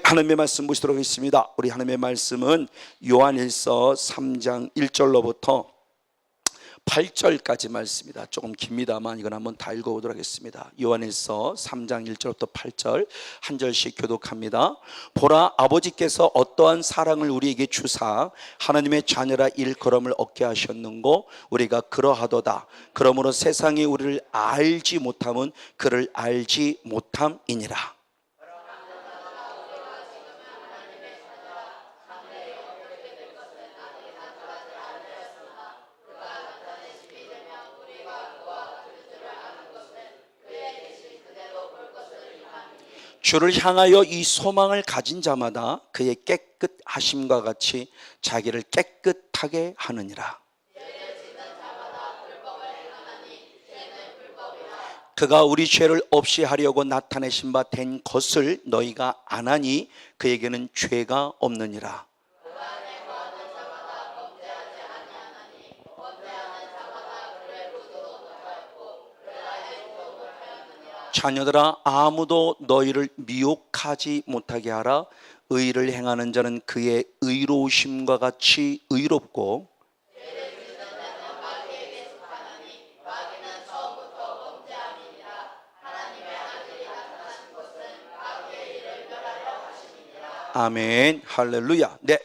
하나님의 말씀 보시도록 하겠습니다. 우리 하나님의 말씀은 요한일서 3장 1절로부터 8절까지 말씀입니다. 조금 깁니다만 이건 한번 다 읽어보도록 하겠습니다. 요한일서 3장 1절부터 8절 한 절씩 교독합니다. 보라, 아버지께서 어떠한 사랑을 우리에게 주사 하나님의 자녀라 일컬음을 얻게 하셨는고 우리가 그러하도다. 그러므로 세상이 우리를 알지 못함은 그를 알지 못함이니라. 주를 향하여 이 소망을 가진 자마다 그의 깨끗하심과 같이 자기를 깨끗하게 하느니라. 그가 우리 죄를 없이 하려고 나타내신 바 된 것을 너희가 아나니 그에게는 죄가 없느니라. 자녀들아, 아무도 너희를 미혹하지 못하게 하라. 의를 행하는 자는 그의 의로우심과 같이 의롭고 아멘, 할렐루야. 네,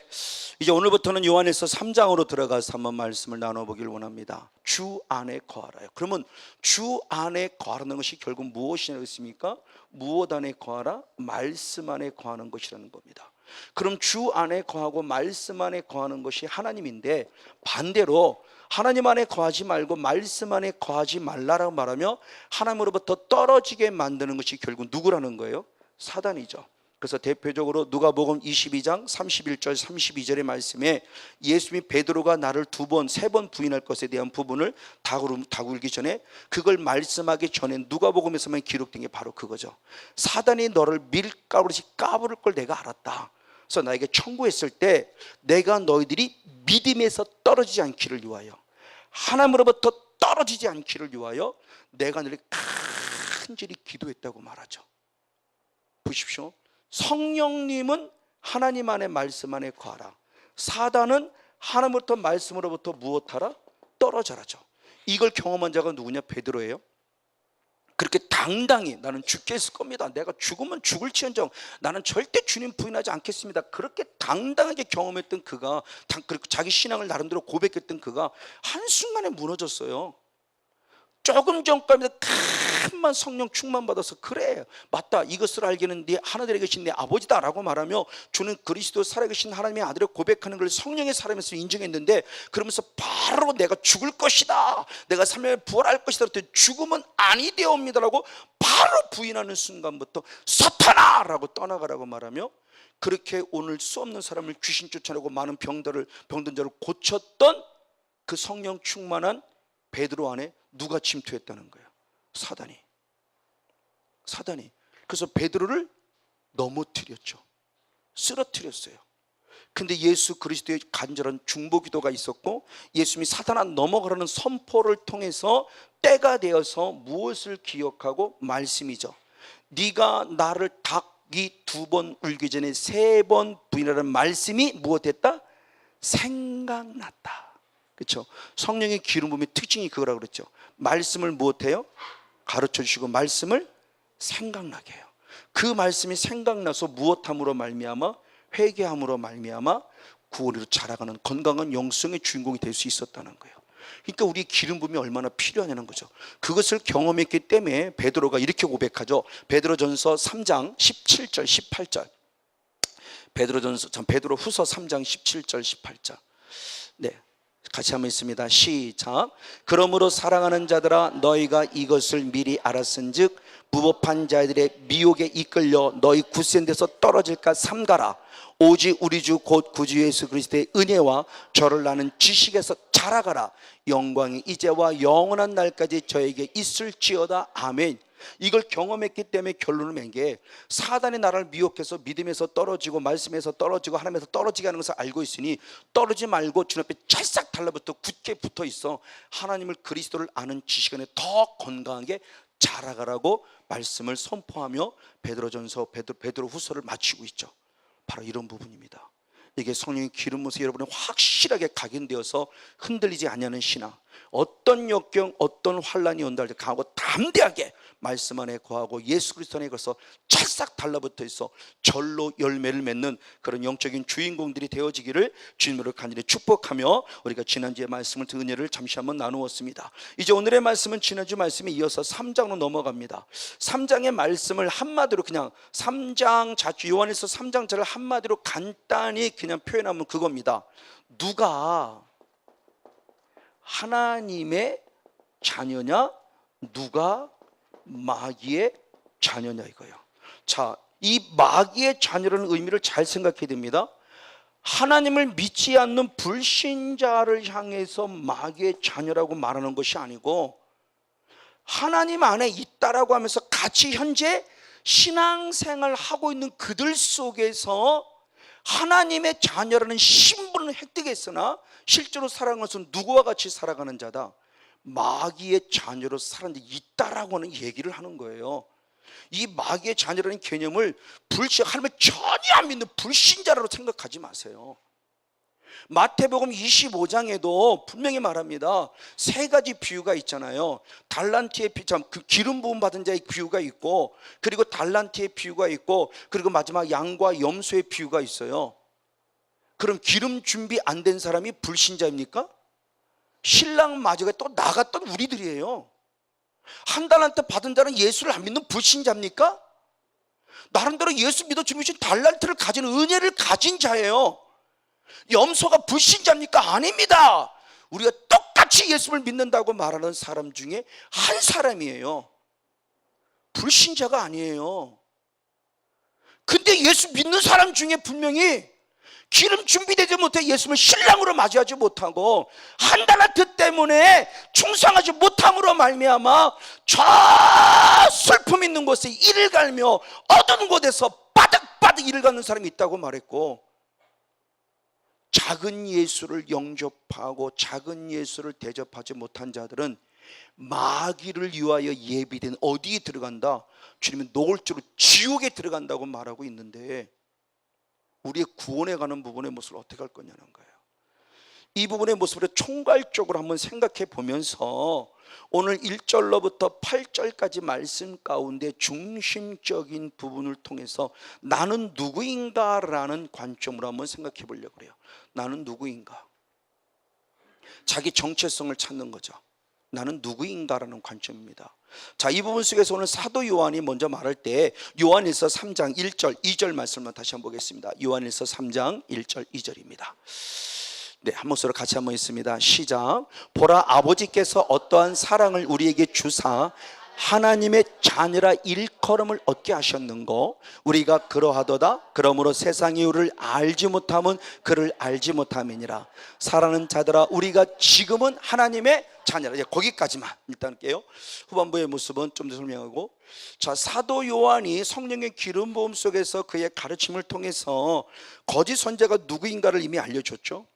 이제 오늘부터는 요한일서 3장으로 들어가서 한번 말씀을 나눠보길 원합니다. 주 안에 거하라요. 그러면 주 안에 거하라는 것이 결국 무엇이냐고 했습니까? 무엇 안에 거하라? 말씀 안에 거하는 것이라는 겁니다. 그럼 주 안에 거하고 말씀 안에 거하는 것이 하나님인데, 반대로 하나님 안에 거하지 말고 말씀 안에 거하지 말라라고 말하며 하나님으로부터 떨어지게 만드는 것이 결국 누구라는 거예요? 사단이죠. 그래서 대표적으로 누가복음 22장 31절 32절의 말씀에 예수님이 베드로가 나를 2번 3번 부인할 것에 대한 부분을 다루기 전에 그걸 말씀하기 전에 누가복음에서만 기록된 게 바로 그거죠. 사단이 너를 밀가루듯이 까부를 걸 내가 알았다. 그래서 나에게 청구했을 때 내가 너희들이 믿음에서 떨어지지 않기를 위하여, 하나님으로부터 떨어지지 않기를 위하여 내가 너를 간절히 기도했다고 말하죠. 보십시오. 성령님은 하나님 안에 말씀 안에 거하라. 사단은 하나님으로부터 말씀으로부터 무엇하라? 떨어져라죠. 이걸 경험한 자가 누구냐? 베드로예요. 그렇게 당당히 나는 죽겠을 겁니다. 내가 죽으면 죽을지언정 나는 절대 주님 부인하지 않겠습니다. 그렇게 당당하게 경험했던 그가, 그리고 자기 신앙을 나름대로 고백했던 그가 한순간에 무너졌어요. 조금 전까지도 큰만 성령 충만 받아서 그래 맞다, 이것을 알기는 네 하늘에 계신 내 아버지다라고 말하며 주는 그리스도 살아계신 하나님의 아들을 고백하는 걸 성령의 사람에서 인정했는데, 그러면서 바로 내가 죽을 것이다, 내가 3일 부활할 것이다, 죽음은 아니 되옵니다라고 바로 부인하는 순간부터 사탄아라고 떠나가라고 말하며, 그렇게 오늘 수 없는 사람을 귀신 쫓아내고 많은 병든 자를 고쳤던 그 성령 충만한 베드로 안에 누가 침투했다는 거예요? 사단이. 그래서 베드로를 넘어뜨렸죠. 쓰러뜨렸어요. 근데 예수 그리스도의 간절한 중보 기도가 있었고, 예수님이 사단아 넘어가라는 선포를 통해서 때가 되어서 무엇을 기억하고? 말씀이죠. 네가 나를 닭이 2번 울기 전에 3번 부인하라는 말씀이 무엇했다? 생각났다. 그렇죠? 성령의 기름 부음의 특징이 그거라고 그랬죠. 말씀을 무엇해요? 가르쳐 주시고 말씀을 생각나게 해요. 그 말씀이 생각나서 무엇함으로 말미암아? 회개함으로 말미암아 구원으로 자라가는 건강한 영성의 주인공이 될 수 있었다는 거예요. 그러니까 우리 기름 부음이 얼마나 필요하냐는 거죠. 그것을 경험했기 때문에 베드로가 이렇게 고백하죠. 베드로전서 3장 17절 18절. 베드로후서 3장 17절 18절. 네, 같이 한번 있습니다. 시작. 그러므로 사랑하는 자들아, 너희가 이것을 미리 알았은즉 무법한 자들의 미혹에 이끌려 너희 굳센 데서 떨어질까 삼가라. 오직 우리 주 곧 구주 예수 그리스도의 은혜와 저를 아는 지식에서 자라가라. 영광이 이제와 영원한 날까지 저에게 있을지어다. 아멘. 이걸 경험했기 때문에 결론을 낸 게, 사단이 나를 미혹해서 믿음에서 떨어지고 말씀에서 떨어지고 하나님에서 떨어지게 하는 것을 알고 있으니 떨어지지 말고 주님 앞에 찰싹 달라붙어 굳게 붙어 있어 하나님을 그리스도를 아는 지식 안에 더 건강하게 자라가라고 말씀을 선포하며 베드로전서 베드로후서를 마치고 있죠. 바로 이런 부분입니다. 이게 성령의 기름 부으셔서 여러분이 확실하게 각인되어서 흔들리지 않냐는 신앙. 어떤 역경, 어떤 환란이 온다 할 때 강하고 담대하게 말씀 안에 거하고 예수 그리스도 안에 걸어서 찰싹 달라붙어 있어 절로 열매를 맺는 그런 영적인 주인공들이 되어지기를 주님으로 간절히 축복하며, 우리가 지난주에 말씀을 은혜를 잠시 한번 나누었습니다. 이제 오늘의 말씀은 지난주 말씀에 이어서 3장으로 넘어갑니다. 3장의 말씀을 한마디로 그냥 3장 자주 요한에서 3장 자를 한마디로 간단히 그냥 표현하면 그겁니다. 누가 하나님의 자녀냐, 누가 마귀의 자녀냐 이거예요. 자, 이 마귀의 자녀라는 의미를 잘 생각해야 됩니다. 하나님을 믿지 않는 불신자를 향해서 마귀의 자녀라고 말하는 것이 아니고, 하나님 안에 있다라고 하면서 같이 현재 신앙생활을 하고 있는 그들 속에서 하나님의 자녀라는 신분을 획득했으나 실제로 살아가는 것은 누구와 같이 살아가는 자다? 마귀의 자녀로 살아가는 데 있다라고 하는 얘기를 하는 거예요. 이 마귀의 자녀라는 개념을 하나님을 전혀 안 믿는 불신자라고 생각하지 마세요. 마태복음 25장에도 분명히 말합니다. 세 가지 비유가 있잖아요. 달란트의 그 기름 부음 받은 자의 비유가 있고, 그리고 달란트의 비유가 있고, 그리고 마지막 양과 염소의 비유가 있어요. 그럼 기름 준비 안 된 사람이 불신자입니까? 신랑 맞이가 또 나갔던 우리들이에요. 한 달란트 받은 자는 예수를 안 믿는 불신자입니까? 나름대로 예수 믿어 주신 달란트를 가진 은혜를 가진 자예요. 염소가 불신자입니까? 아닙니다. 우리가 똑같이 예수를 믿는다고 말하는 사람 중에 한 사람이에요. 불신자가 아니에요. 근데 예수 믿는 사람 중에 분명히 기름 준비되지 못해 예수를 신랑으로 맞이하지 못하고 한 달란트 때문에 충성하지 못함으로 말미암아 저 슬픔 있는 곳에 이를 갈며 어두운 곳에서 바득바득 이를 갖는 사람이 있다고 말했고, 작은 예수를 영접하고 작은 예수를 대접하지 못한 자들은 마귀를 위하여 예비된 어디에 들어간다? 주님은 노골적으로 지옥에 들어간다고 말하고 있는데, 우리의 구원에 가는 부분의 모습을 어떻게 할 거냐는 거예요. 이 부분의 모습을 총괄적으로 한번 생각해 보면서 오늘 1절로부터 8절까지 말씀 가운데 중심적인 부분을 통해서 나는 누구인가라는 관점으로 한번 생각해 보려고 그래요. 나는 누구인가? 자기 정체성을 찾는 거죠. 나는 누구인가라는 관점입니다. 자, 이 부분 속에서 오늘 사도 요한이 먼저 말할 때 요한일서 3장 1절 2절 말씀만 다시 한번 보겠습니다. 요한일서 3장 1절 2절입니다. 네, 한 목소리로 같이 한번 있습니다. 시작. 보라, 아버지께서 어떠한 사랑을 우리에게 주사 하나님의 자녀라 일컬음을 얻게 하셨는고 우리가 그러하도다. 그러므로 세상이 우리를 알지 못함은 그를 알지 못함이니라. 사랑하는 자들아, 우리가 지금은 하나님의 자녀라. 이제 거기까지만 일단 할게요. 후반부의 모습은 좀 더 설명하고, 자, 사도 요한이 성령의 기름 부음 속에서 그의 가르침을 통해서 거짓 선지자가 누구인가를 이미 알려줬죠.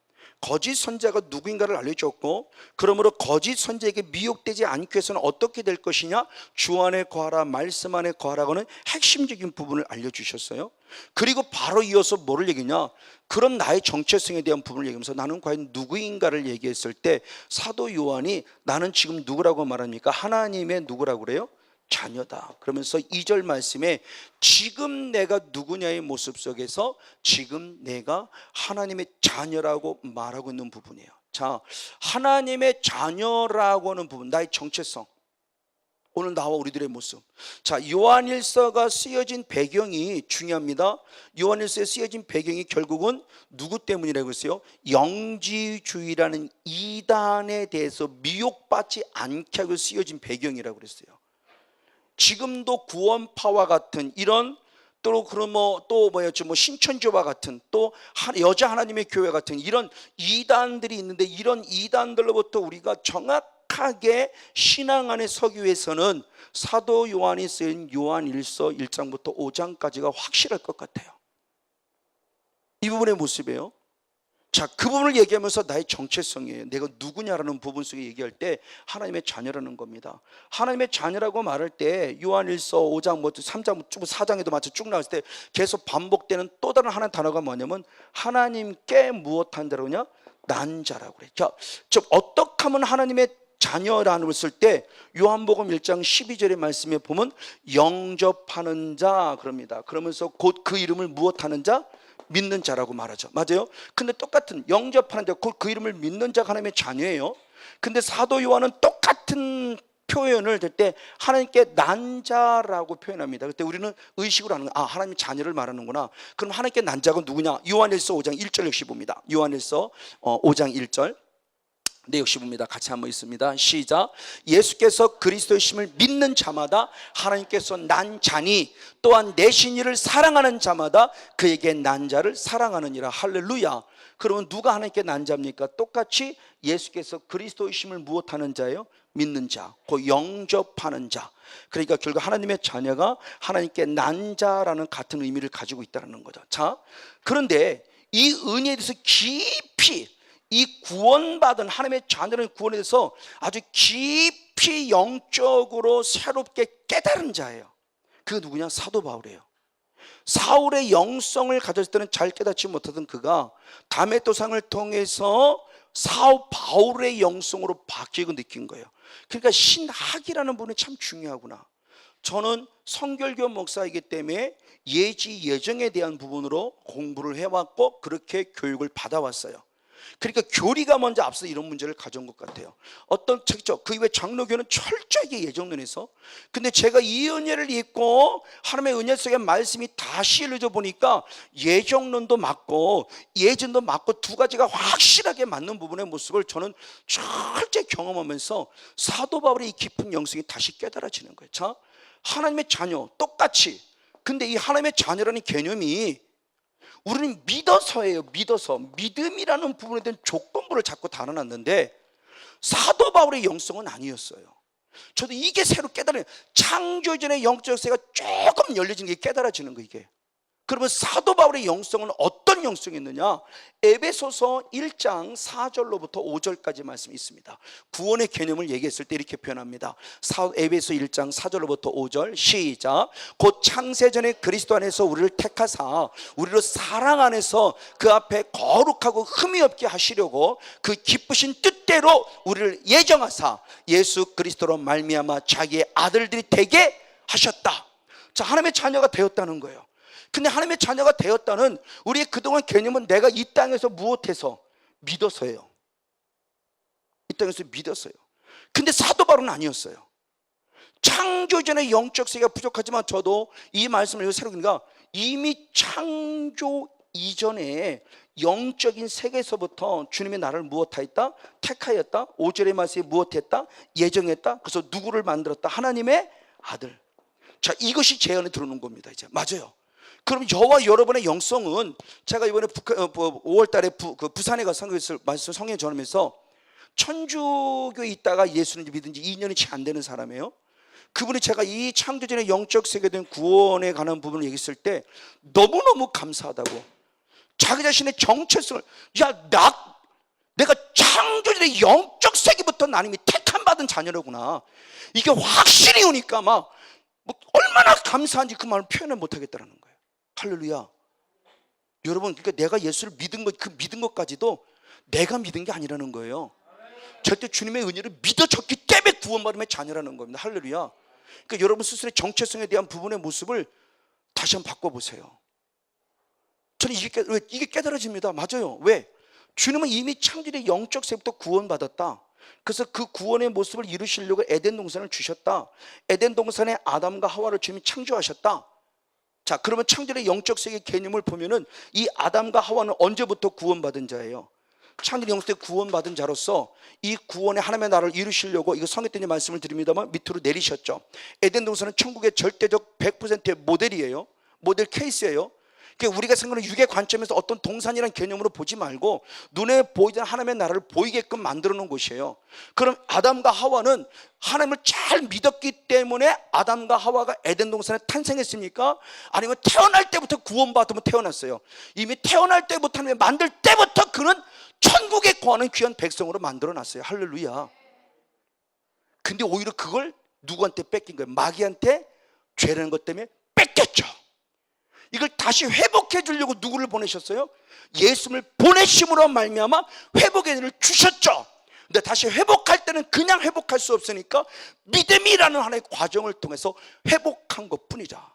거짓 선지자가 누구인가를 알려줬고, 그러므로 거짓 선지자에게 미혹되지 않기 위해서는 어떻게 될 것이냐? 주 안에 거하라, 말씀 안에 거하라고는 핵심적인 부분을 알려주셨어요. 그리고 바로 이어서 뭐를 얘기냐? 그런 나의 정체성에 대한 부분을 얘기하면서 나는 과연 누구인가를 얘기했을 때 사도 요한이 나는 지금 누구라고 말합니까? 하나님의 누구라고 그래요? 자녀다. 그러면서 2절 말씀에 지금 내가 누구냐의 모습 속에서 지금 내가 하나님의 자녀라고 말하고 있는 부분이에요. 자, 하나님의 자녀라고 하는 부분, 나의 정체성, 오늘 나와 우리들의 모습. 자, 요한일서가 쓰여진 배경이 중요합니다. 요한일서에 쓰여진 배경이 결국은 누구 때문이라고 했어요? 영지주의라는 이단에 대해서 미혹받지 않게 하고 쓰여진 배경이라고 그랬어요. 지금도 구원파와 같은 이런 또 그런 또 뭐였죠? 신천지와 같은 또 여자 하나님의 교회 같은 이런 이단들이 있는데, 이런 이단들로부터 우리가 정확하게 신앙 안에 서기 위해서는 사도 요한이 쓰인 요한일서 1장부터 5장까지가 확실할 것 같아요. 이 부분의 모습이에요. 자, 그 부분을 얘기하면서 나의 정체성이에요. 내가 누구냐라는 부분 속에 얘기할 때 하나님의 자녀라는 겁니다. 하나님의 자녀라고 말할 때 요한일서 5장 3장 4장에도 마치 쭉 나왔을 때 계속 반복되는 또 다른 하나의 단어가 뭐냐면 하나님께 무엇한 자로냐? 난 자라고 그래요. 자, 즉 어떻게 하면 하나님의 자녀라는 것을 쓸 때 요한복음 1장 12절의 말씀에 보면 영접하는 자 그럽니다. 그러면서 곧 그 이름을 무엇하는 자? 믿는 자라고 말하죠. 맞아요? 근데 똑같은 영접하는 자, 곧 그 이름을 믿는 자가 하나님의 자녀예요. 근데 사도 요한은 똑같은 표현을 될 때 하나님께 난 자라고 표현합니다. 그때 우리는 의식으로 하는 거야. 아, 하나님의 자녀를 말하는구나. 그럼 하나님께 난 자가 누구냐? 요한일서 5장 1절 역시 봅니다. 요한일서 5장 1절 네, 역시 봅니다. 같이 한번 있습니다. 시작. 예수께서 그리스도이심을 믿는 자마다 하나님께서 난 자니 또한 내신 이를 사랑하는 자마다 그에게 난 자를 사랑하느니라. 할렐루야. 그러면 누가 하나님께 난 자입니까? 똑같이 예수께서 그리스도이심을 무엇하는 자예요? 믿는 자, 그 영접하는 자. 그러니까 결국 하나님의 자녀가 하나님께 난 자라는 같은 의미를 가지고 있다는 거죠. 자, 그런데 이 은혜에 대해서 깊이 이 구원받은 하나님의 자녀는 구원에 대해서 아주 깊이 영적으로 새롭게 깨달은 자예요. 그게 누구냐? 사도 바울이에요. 사울의 영성을 가졌을 때는 잘 깨닫지 못하던 그가 다메토상을 통해서 사울 바울의 영성으로 바뀌고 느낀 거예요. 그러니까 신학이라는 부분이 참 중요하구나. 저는 성결교 목사이기 때문에 예지 예정에 대한 부분으로 공부를 해왔고 그렇게 교육을 받아왔어요. 그러니까 교리가 먼저 앞서 이런 문제를 가져온 것 같아요. 어떤 책이죠. 그 이후에 장로교는 철저하게 예정론에서, 근데 제가 이 은혜를 입고 하나님의 은혜 속에 말씀이 다시 일러져 보니까 예정론도 맞고 예전도 맞고 두 가지가 확실하게 맞는 부분의 모습을 저는 철저히 경험하면서 사도 바울의 이 깊은 영성이 다시 깨달아지는 거예요. 자, 하나님의 자녀 똑같이, 근데 이 하나님의 자녀라는 개념이 우리는 믿어서예요. 믿어서 믿음이라는 부분에 대한 조건부를 자꾸 달아놨는데 사도 바울의 영성은 아니었어요. 저도 이게 새로 깨달아요. 창조전의 영적 역사가 조금 열려진 게 깨달아지는 거 이게. 그러면 사도 바울의 영성은 어떤 영성이었느냐? 에베소서 1장 4절로부터 5절까지 말씀이 있습니다. 구원의 개념을 얘기했을 때 이렇게 표현합니다. 에베소 1장 4절로부터 5절 시작. 곧 창세전에 그리스도 안에서 우리를 택하사 우리로 사랑 안에서 그 앞에 거룩하고 흠이 없게 하시려고 그 기쁘신 뜻대로 우리를 예정하사 예수 그리스도로 말미암아 자기의 아들들이 되게 하셨다. 자, 하나님의 자녀가 되었다는 거예요. 근데 하나님의 자녀가 되었다는 우리의 그동안 개념은 내가 이 땅에서 무엇해서? 믿어서예요. 이 땅에서 믿었어요. 근데 사도 바울은 아니었어요. 창조전의 영적 세계가 부족하지만 저도 이 말씀을 새로 그러니까 이미 창조 이전에 영적인 세계에서부터 주님의 나를 무엇하였다? 택하였다. 5절의 말씀에 무엇했다? 예정했다. 그래서 누구를 만들었다? 하나님의 아들. 자, 이것이 제 안에 들어오는 겁니다. 이제 맞아요. 그럼 저와 여러분의 영성은 제가 이번에 5월 달에 부산에 가서 선교했을 말씀 성경 전하면서 천주교에 있다가 예수를 믿은 지 2년이 채 안 되는 사람이에요. 그분이 제가 이 창조전의 영적 세계에 대한 구원에 관한 부분을 얘기했을 때 너무너무 감사하다고 자기 자신의 정체성을 내가 창조전의 영적 세계부터 나는 이미 택함받은 자녀로구나 이게 확실히 오니까 막 얼마나 감사한지 그 말을 표현을 못하겠다는 거예요. 할렐루야. 여러분, 그러니까 내가 예수를 믿은 것, 그 믿은 것까지도 내가 믿은 게 아니라는 거예요. 절대 주님의 은혜를 믿어졌기 때문에 구원받음의 자녀라는 겁니다. 할렐루야. 그러니까 여러분 스스로의 정체성에 대한 부분의 모습을 다시 한번 바꿔보세요. 저는 이게 깨달아집니다. 맞아요. 왜? 주님은 이미 창조의 영적 세부터 구원받았다. 그래서 그 구원의 모습을 이루시려고 에덴 동산을 주셨다. 에덴 동산에 아담과 하와를 주님이 창조하셨다. 자, 그러면 창조의 영적 세계 개념을 보면은 이 아담과 하와는 언제부터 구원받은 자예요? 창조의 영적 세계 구원받은 자로서 이 구원의 하나님의 나라를 이루시려고 이거 성경의 말씀을 드립니다만 밑으로 내리셨죠. 에덴 동산은 천국의 절대적 100%의 모델이에요. 모델 케이스예요. 그러니까 우리가 생각하는 육의 관점에서 어떤 동산이라는 개념으로 보지 말고 눈에 보이던 하나님의 나라를 보이게끔 만들어 놓은 곳이에요. 그럼 아담과 하와는 하나님을 잘 믿었기 때문에 아담과 하와가 에덴 동산에 탄생했습니까? 아니면 태어날 때부터 구원받으면 태어났어요? 이미 태어날 때부터 하나님 만들 때부터 그는 천국에 거하는 귀한 백성으로 만들어 놨어요. 할렐루야. 근데 오히려 그걸 누구한테 뺏긴 거예요? 마귀한테 죄라는 것 때문에 뺏겼죠. 이걸 다시 회복해 주려고 누구를 보내셨어요? 예수님을 보내심으로 말미암아 회복의 은혜를 주셨죠. 근데 다시 회복할 때는 그냥 회복할 수 없으니까 믿음이라는 하나의 과정을 통해서 회복한 것 뿐이다.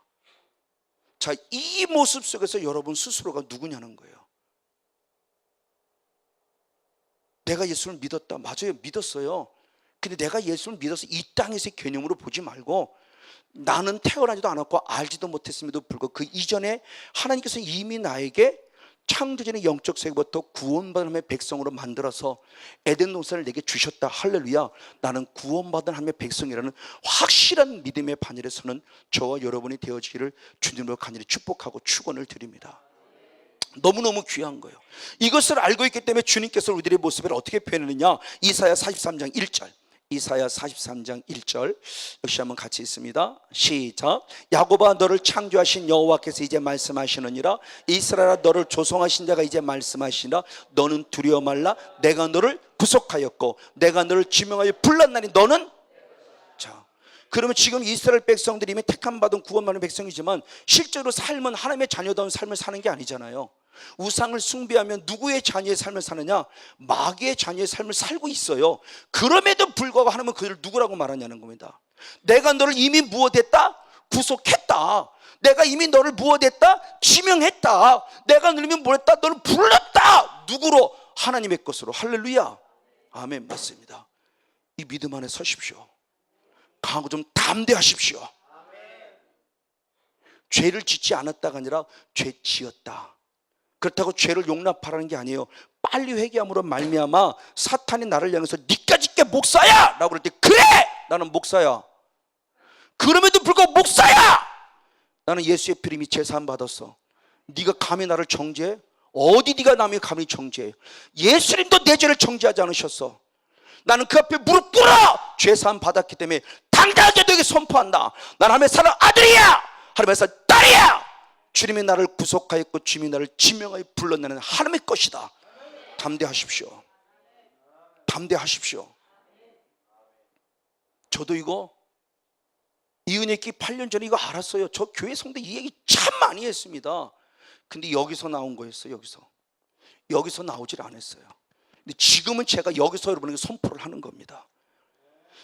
자, 이 모습 속에서 여러분 스스로가 누구냐는 거예요. 내가 예수를 믿었다. 맞아요, 믿었어요. 근데 내가 예수를 믿어서 이 땅에서의 개념으로 보지 말고 나는 태어나지도 않았고 알지도 못했음에도 불구하고 그 이전에 하나님께서 이미 나에게 창조전의 영적 세계부터 구원받은 하나님의 백성으로 만들어서 에덴 동산을 내게 주셨다. 할렐루야. 나는 구원받은 하나님의 백성이라는 확실한 믿음의 반열에 서는 저와 여러분이 되어지기를 주님으로 간절히 축복하고 축원을 드립니다. 너무너무 귀한 거예요. 이것을 알고 있기 때문에 주님께서 우리들의 모습을 어떻게 표현했느냐. 이사야 43장 1절, 이사야 43장 1절 역시 한번 같이 있습니다. 시작. 야곱아 너를 창조하신 여호와께서 이제 말씀하시느니라. 이스라엘아 너를 조성하신 자가 이제 말씀하시니라. 너는 두려워 말라. 내가 너를 구속하였고 내가 너를 지명하여 불렀나니 너는. 자, 그러면 지금 이스라엘 백성들이 이미 택함받은 구원받은 백성이지만 실제로 삶은 하나님의 자녀다운 삶을 사는 게 아니잖아요. 우상을 숭배하면 누구의 자녀의 삶을 사느냐? 마귀의 자녀의 삶을 살고 있어요. 그럼에도 불구하고 하나님은 그들을 누구라고 말하냐는 겁니다. 내가 너를 이미 무엇했다? 구속했다. 내가 이미 너를 무엇했다? 지명했다. 내가 너를 이미 뭐했다? 너를 불렀다. 누구로? 하나님의 것으로. 할렐루야. 아멘. 맞습니다. 이 믿음 안에 서십시오. 강하고 좀 담대하십시오. 죄를 짓지 않았다가 아니라 죄 지었다. 그렇다고 죄를 용납하라는 게 아니에요. 빨리 회개함으로 말미암아 사탄이 나를 향해서 니가 짓게 목사야! 라고 그럴 때 그래! 나는 목사야. 그럼에도 불구하고 목사야! 나는 예수의 피로 이미 제사함 받았어. 네가 감히 나를 정죄해? 어디 네가 남의 감히 정죄해? 예수님도 내 죄를 정죄하지 않으셨어. 나는 그 앞에 무릎 꿇어 죄사함 받았기 때문에 당당하게 너에게 선포한다. 난 하나님의 사랑 아들이야. 하나님의 사랑 딸이야. 주님이 나를 구속하였고 주님이 나를 지명하여 불러내는 하나님의 것이다. 담대하십시오. 담대하십시오. 저도 이거 이 은혜 있기 8년 전에 이거 알았어요. 저 교회 성도 이 얘기 참 많이 했습니다. 근데 여기서 나온 거였어요. 여기서 나오질 않았어요. 근데 지금은 제가 여기서 여러분에게 선포를 하는 겁니다.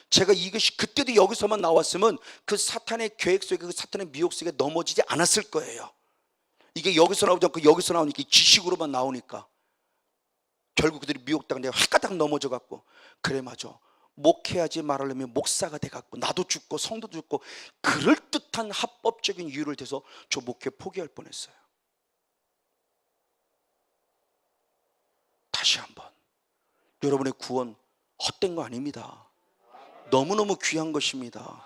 제가 이것이 그때도 여기서만 나왔으면 그 사탄의 계획 속에 그 사탄의 미혹 속에 넘어지지 않았을 거예요. 이게 여기서 나오지 않고 여기서 나오니까 지식으로만 나오니까 결국 그들이 미혹당한 데가 헷가닥 넘어져 갖고 그래 맞아. 목회하지 말하려면 목사가 돼 갖고 나도 죽고 성도도 죽고 그럴듯한 합법적인 이유를 대서 저 목회 포기할 뻔했어요. 다시 한번 여러분의 구원 헛된 거 아닙니다. 너무너무 귀한 것입니다.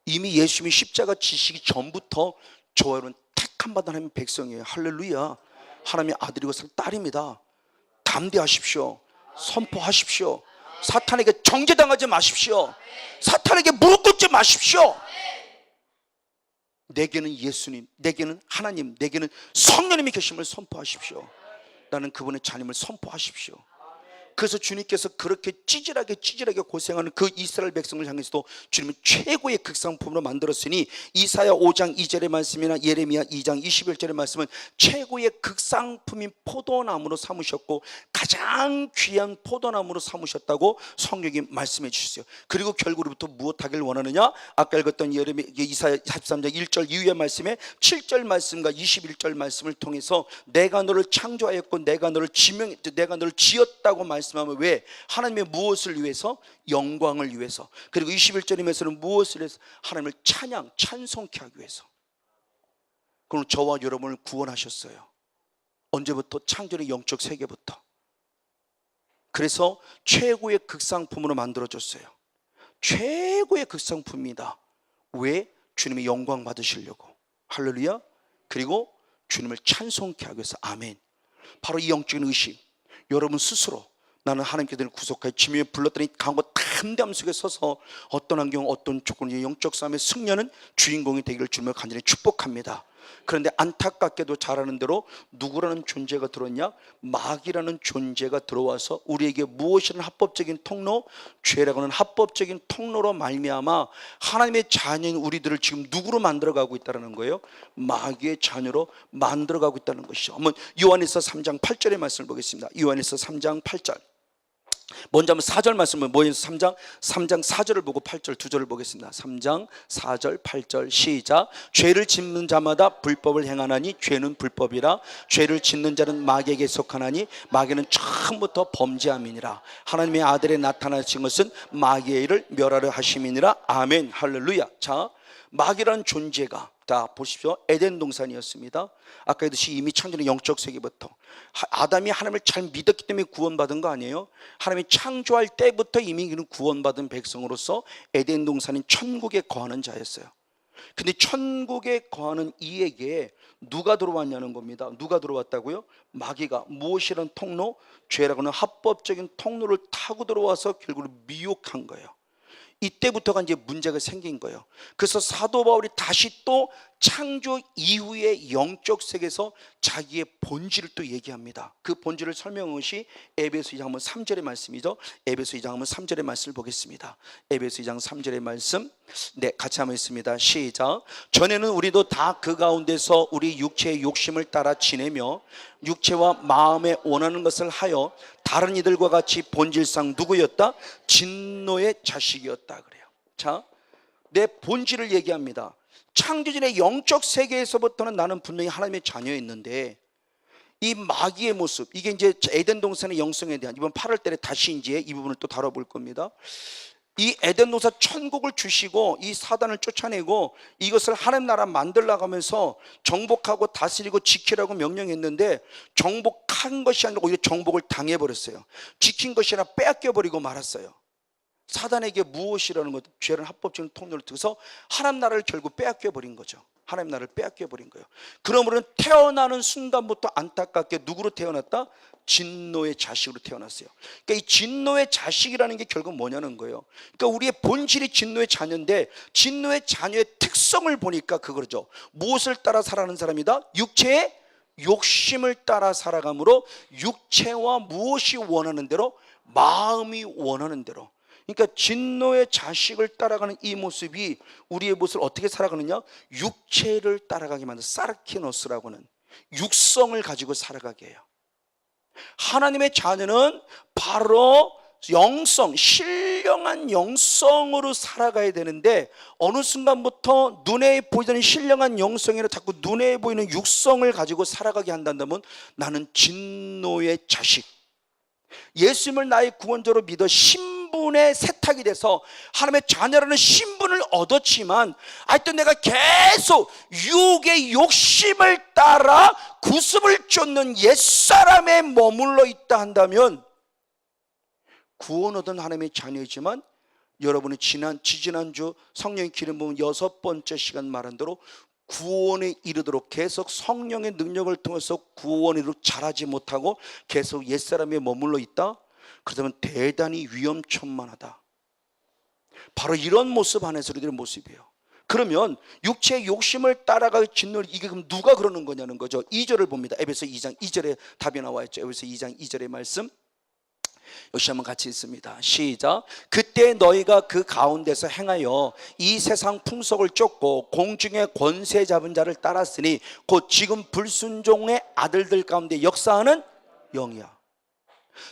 이미 예수님이 십자가 지시기 전부터 저와 여러분 택함받은 하나님의 백성이에요. 할렐루야. 하나님의 아들이고 딸입니다. 담대하십시오. 선포하십시오. 사탄에게 정죄당하지 마십시오. 사탄에게 무릎 꿇지 마십시오. 내게는 예수님, 내게는 하나님, 내게는 성령님이 계심을 선포하십시오. 나는 그분의 자님을 선포하십시오. 그래서 주님께서 그렇게 찌질하게 고생하는 그 이스라엘 백성을 향해서도 주님은 최고의 극상품으로 만들었으니 이사야 5장 2절의 말씀이나 예레미야 2장 21절의 말씀은 최고의 극상품인 포도나무로 삼으셨고 가장 귀한 포도나무로 삼으셨다고 성경이 말씀해 주셨어요. 그리고 결국으로부터 무엇하길 원하느냐? 아까 읽었던 예레미야 이사야 43장 1절 이후의 말씀에 7절 말씀과 21절 말씀을 통해서 내가 너를 창조하였고 내가 너를 지었다고 말씀하면 왜? 하나님의 무엇을 위해서? 영광을 위해서. 그리고 21절임에서는 무엇을 위해서? 하나님을 찬송케 하기 위해서. 그럼 저와 여러분을 구원하셨어요. 언제부터? 창조의 영적 세계부터. 그래서 최고의 극상품으로 만들어줬어요. 최고의 극상품입니다. 왜? 주님의 영광 받으시려고. 할렐루야. 그리고 주님을 찬송케 하기 위해서. 아멘. 바로 이 영적인 의식, 여러분 스스로 나는 하나님께 늘 구속하여 주님이 불렀더니 강과 담대함 속에 서서 어떤 환경 어떤 조건의 영적 싸움의 승려는 주인공이 되기를 주님을 간절히 축복합니다. 그런데 안타깝게도 잘 아는 대로 누구라는 존재가 들어왔냐? 마귀라는 존재가 들어와서 우리에게 무엇이라는 합법적인 통로, 죄라고 하는 합법적인 통로로 말미암아 하나님의 자녀인 우리들을 지금 누구로 만들어가고 있다는 거예요? 마귀의 자녀로 만들어가고 있다는 것이죠. 한번 요한일서 3장 8절의 말씀을 보겠습니다. 요한일서 3장 8절. 먼저 한번 4절 말씀을 모여서 3장 4절을 보고 8절 2절을 보겠습니다. 3장 4절 8절 시작. 죄를 짓는 자마다 불법을 행하나니 죄는 불법이라. 죄를 짓는 자는 마귀에게 속하나니 마귀는 처음부터 범죄함이니라. 하나님의 아들에 나타나신 것은 마귀의 일을 멸하려 하심이니라. 아멘. 할렐루야. 자, 마귀라는 존재가, 자 보십시오, 에덴 동산이었습니다. 아까 했듯이 이미 창조는 영적 세계부터 아담이 하나님을 잘 믿었기 때문에 구원받은 거 아니에요? 하나님이 창조할 때부터 이미 그는 구원받은 백성으로서 에덴 동산인 천국에 거하는 자였어요. 근데 천국에 거하는 이에게 누가 들어왔냐는 겁니다. 누가 들어왔다고요? 마귀가. 무엇이란 통로? 죄라고 하는 합법적인 통로를 타고 들어와서 결국은 미혹한 거예요. 이때부터가 이제 문제가 생긴 거예요. 그래서 사도 바울이 다시 또 창조 이후의 영적 세계에서 자기의 본질을 또 얘기합니다. 그 본질을 설명한 것이 에베소 2장 한번 3절의 말씀이죠. 에베소 2장 한번 3절의 말씀을 보겠습니다. 에베소 2장 3절의 말씀, 네, 같이 한번 있습니다. 시작. 전에는 우리도 다 그 가운데서 우리 육체의 욕심을 따라 지내며 육체와 마음에 원하는 것을 하여 다른 이들과 같이 본질상 누구였다? 진노의 자식이었다 그래요. 자, 내 본질을 얘기합니다. 창조전의 영적 세계에서부터는 나는 분명히 하나님의 자녀였는데 이 마귀의 모습, 이게 이제 에덴 동산의 영성에 대한 이번 8월 달에 다시 이제 이 부분을 또 다뤄볼 겁니다. 이 에덴 동산 천국을 주시고 이 사단을 쫓아내고 이것을 하나님 나라 만들려고 하면서 정복하고 다스리고 지키라고 명령했는데 정복한 것이 아니라 오히려 정복을 당해버렸어요. 지킨 것이 아니라 빼앗겨버리고 말았어요. 사단에게 무엇이라는 것, 죄라는 합법적인 통로를 두고서 하나님 나라를 결국 빼앗겨버린 거죠. 하나님 나라를 빼앗겨버린 거예요. 그러므로 태어나는 순간부터 안타깝게 누구로 태어났다? 진노의 자식으로 태어났어요. 그러니까 이 진노의 자식이라는 게 결국 뭐냐는 거예요. 그러니까 우리의 본질이 진노의 자녀인데 진노의 자녀의 특성을 보니까 그거죠. 무엇을 따라 살아가는 사람이다? 육체의 욕심을 따라 살아가므로 육체와 무엇이 원하는 대로, 마음이 원하는 대로. 그러니까 진노의 자식을 따라가는 이 모습이 우리의 모습을 어떻게 살아가느냐? 육체를 따라가게 만든 사르키노스라고 하는 육성을 가지고 살아가게 해요. 하나님의 자녀는 바로 영성, 신령한 영성으로 살아가야 되는데 어느 순간부터 눈에 보이는 신령한 영성이 아니라 자꾸 눈에 보이는 육성을 가지고 살아가게 한다면 나는 진노의 자식, 예수님을 나의 구원자로 믿어 신분의 세탁이 돼서 하나님의 자녀라는 신분을 얻었지만 하여튼 내가 계속 육의 욕심을 따라 구습을 쫓는 옛사람에 머물러 있다 한다면 구원 얻은 하나님의 자녀이지만 여러분이 지지난주 성령의 기름 부은 6번째 시간 말한 대로 구원에 이르도록 계속 성령의 능력을 통해서 구원에 이르도록 자라지 못하고 계속 옛사람에 머물러 있다? 그렇다면 대단히 위험천만하다. 바로 이런 모습 안에서 우리들의 모습이에요. 그러면 육체의 욕심을 따라가 짓는 이게 그럼 누가 그러는 거냐는 거죠. 2절을 봅니다. 에베소 2장 2절에 답이 나와 있죠. 에베소 2장 2절의 말씀 역시 한번 같이 읽습니다. 시작. 그때 너희가 그 가운데서 행하여 이 세상 풍속을 쫓고 공중의 권세 잡은 자를 따랐으니 곧 지금 불순종의 아들들 가운데 역사하는 영이야.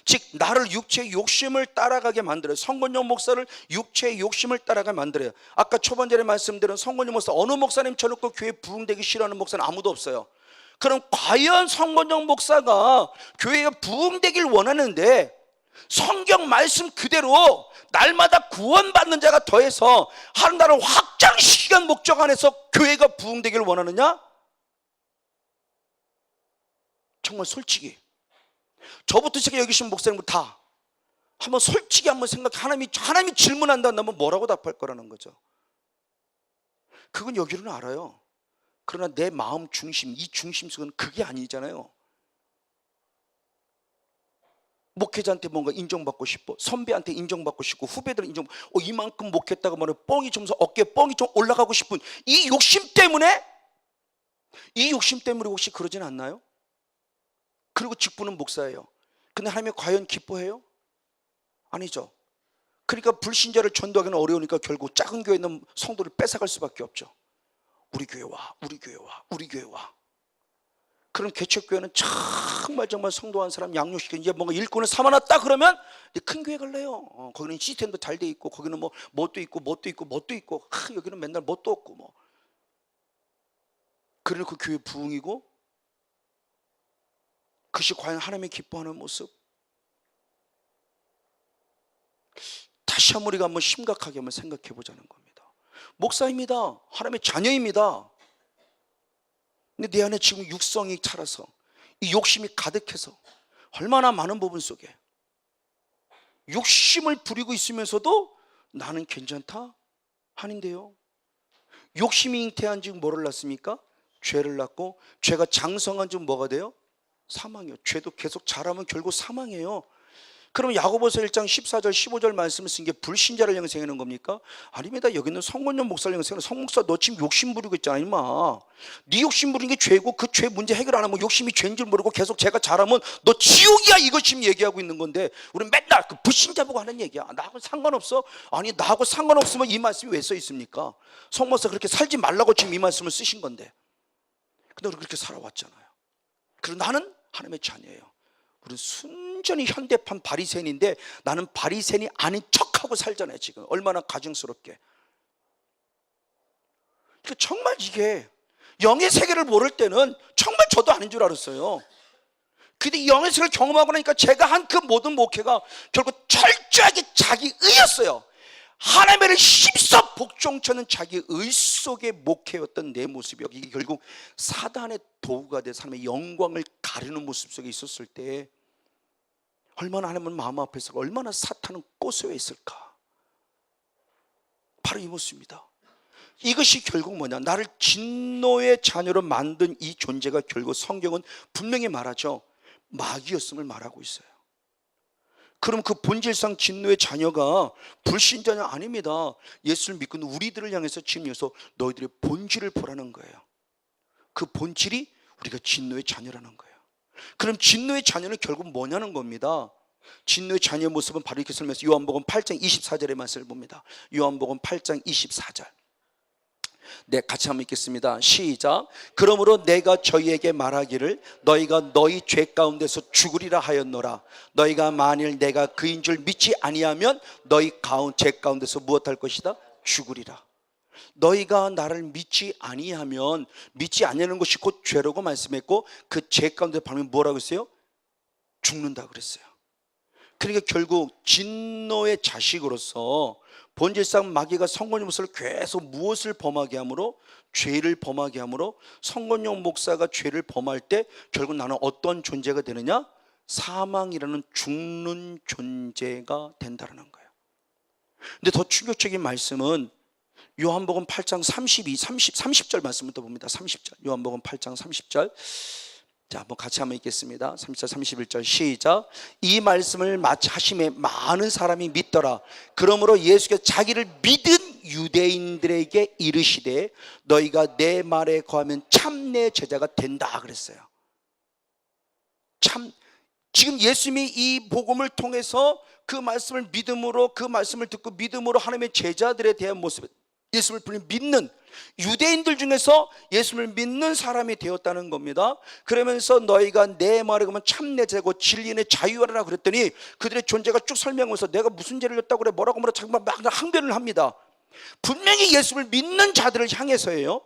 즉 나를 육체의 욕심을 따라가게 만들어요. 성권용 목사를 육체의 욕심을 따라가게 만들어요. 아까 초반절에 말씀드린 성권용 목사, 어느 목사님 쳐놓고 교회 부흥되기 싫어하는 목사는 아무도 없어요. 그럼 과연 성권용 목사가 교회가 부흥되길 원하는데 성경 말씀 그대로 날마다 구원받는 자가 더해서 하나님 나라를 확장시키기 위한 목적 안에서 교회가 부흥되기를 원하느냐? 정말 솔직히 저부터 시작해 여기신 목사님들 다 한번 솔직히 한번 생각해. 하나님이 질문한다면 뭐라고 답할 거라는 거죠. 그건 여기로는 알아요. 그러나 내 마음 중심, 이 중심성은 그게 아니잖아요. 목회자한테 뭔가 인정받고 싶어, 선배한테 인정받고 싶고, 후배들 이만큼 목했다고 말해 뻥이 좀 어깨에 뻥이 좀 올라가고 싶은 이 욕심 때문에 혹시 그러진 않나요? 그리고 직분은 목사예요. 근데 하나님이 과연 기뻐해요? 아니죠. 그러니까 불신자를 전도하기는 어려우니까 결국 작은 교회에 있는 성도를 뺏어갈 수밖에 없죠. 우리 교회 와, 우리 교회 와, 우리 교회 와. 그럼 개척교회는 정말 성도한 사람 양육시켜 이제 뭔가 일꾼을 삼아놨다 그러면 큰 교회 갈래요. 거기는 시스템도 잘 돼 있고, 거기는 뭐 뭣도 있고, 여기는 맨날 뭣도 없고 뭐. 그러나 그 교회 부흥이고, 그것이 과연 하나님이 기뻐하는 모습? 다시 한번 우리가 한번 심각하게 한번 생각해 보자는 겁니다. 목사입니다. 하나님의 자녀입니다. 근데 내 안에 지금 육성이 차려서 이 욕심이 가득해서 얼마나 많은 부분 속에 욕심을 부리고 있으면서도 나는 괜찮다? 아닌데요. 욕심이 잉태한 즉 뭐를 낳습니까? 죄를 낳고, 죄가 장성한 즉 뭐가 돼요? 사망이요. 죄도 계속 자라면 결국 사망이에요. 그럼 야고보서 1장 14절 15절 말씀을 쓴 게 불신자를 형성하는 겁니까? 아닙니다. 여기는 성건용 목사를 형성하는, 성목사 너 지금 욕심 부리고 있잖아 임마. 네 욕심 부리는 게 죄고, 그 죄 문제 해결 안 하면 욕심이 죄인 줄 모르고 계속 죄가 자라면 너 지옥이야, 이거 지금 얘기하고 있는 건데, 우리는 맨날 그 불신자 보고 하는 얘기야. 나하고 상관없어? 아니, 나하고 상관없으면 이 말씀이 왜 써 있습니까? 성목사 그렇게 살지 말라고 지금 이 말씀을 쓰신 건데. 근데 우리 그렇게 살아왔잖아요. 그리고 나는 하나님의 자녀예요. 우리는 순전히 현대판 바리새인인데 나는 바리새인이 아닌 척하고 살잖아요. 지금 얼마나 가증스럽게. 그러니까 정말 이게 영의 세계를 모를 때는 정말 저도 아닌 줄 알았어요. 근데 영의 세계를 경험하고 나니까 제가 한 그 모든 목회가 결국 철저하게 자기의였어요. 하나님을 힘써 복종처는 자기 의 속의 목회였던 내 모습이 이게 결국 사단의 도구가 돼 사람의 영광을 가르는 모습 속에 있었을 때 얼마나 하나님은 마음 앞에서 얼마나 사탄은 고소했을까. 바로 이 모습입니다. 이것이 결국 뭐냐, 나를 진노의 자녀로 만든 이 존재가 결국 성경은 분명히 말하죠. 마귀였음을 말하고 있어요. 그럼 그 본질상 진노의 자녀가 불신자냐? 아닙니다. 예수를 믿고 있는 우리들을 향해서 지금 여기서 너희들의 본질을 보라는 거예요. 그 본질이 우리가 진노의 자녀라는 거예요. 그럼 진노의 자녀는 결국 뭐냐는 겁니다. 진노의 자녀의 모습은 바로 이렇게 설명해서 요한복음 8장 24절의 말씀을 봅니다. 요한복음 8장 24절. 네, 같이 한번 읽겠습니다. 시작. 그러므로 내가 저희에게 말하기를 너희가 너희 죄 가운데서 죽으리라 하였노라. 너희가 만일 내가 그인 줄 믿지 아니하면 너희 죄 가운데서 무엇할 것이다? 죽으리라. 너희가 나를 믿지 아니하면, 믿지 아니하는 것이 곧 죄라고 말씀했고, 그 죄 가운데 발면 뭐라고 했어요? 죽는다 그랬어요. 그러니까 결국 진노의 자식으로서 본질상 마귀가 성건용 목사를 계속 무엇을 범하게 함으로? 죄를 범하게 함으로 성건용 목사가 죄를 범할 때 결국 나는 어떤 존재가 되느냐? 사망이라는 죽는 존재가 된다는 거예요. 근데 더 충격적인 말씀은 요한복음 8장 30절 말씀부터 봅니다. 30절. 요한복음 8장 30절. 자, 한번 같이 한번 읽겠습니다. 30절 31절 시작. 이 말씀을 하심에 많은 사람이 믿더라. 그러므로 예수께서 자기를 믿은 유대인들에게 이르시되 너희가 내 말에 거하면 참 내 제자가 된다 그랬어요. 참, 지금 예수님이 이 복음을 통해서 그 말씀을 믿음으로, 그 말씀을 듣고 믿음으로 하나님의 제자들에 대한 모습, 예수를 믿는 유대인들 중에서 예수를 믿는 사람이 되었다는 겁니다. 그러면서 너희가 내 말에 그러면 참내 죄고 진리의 자유하라 그랬더니 그들의 존재가 쭉 설명하면서 내가 무슨 죄를 졌다고 그래 뭐라고 자꾸 막 항변을 합니다. 분명히 예수를 믿는 자들을 향해서예요.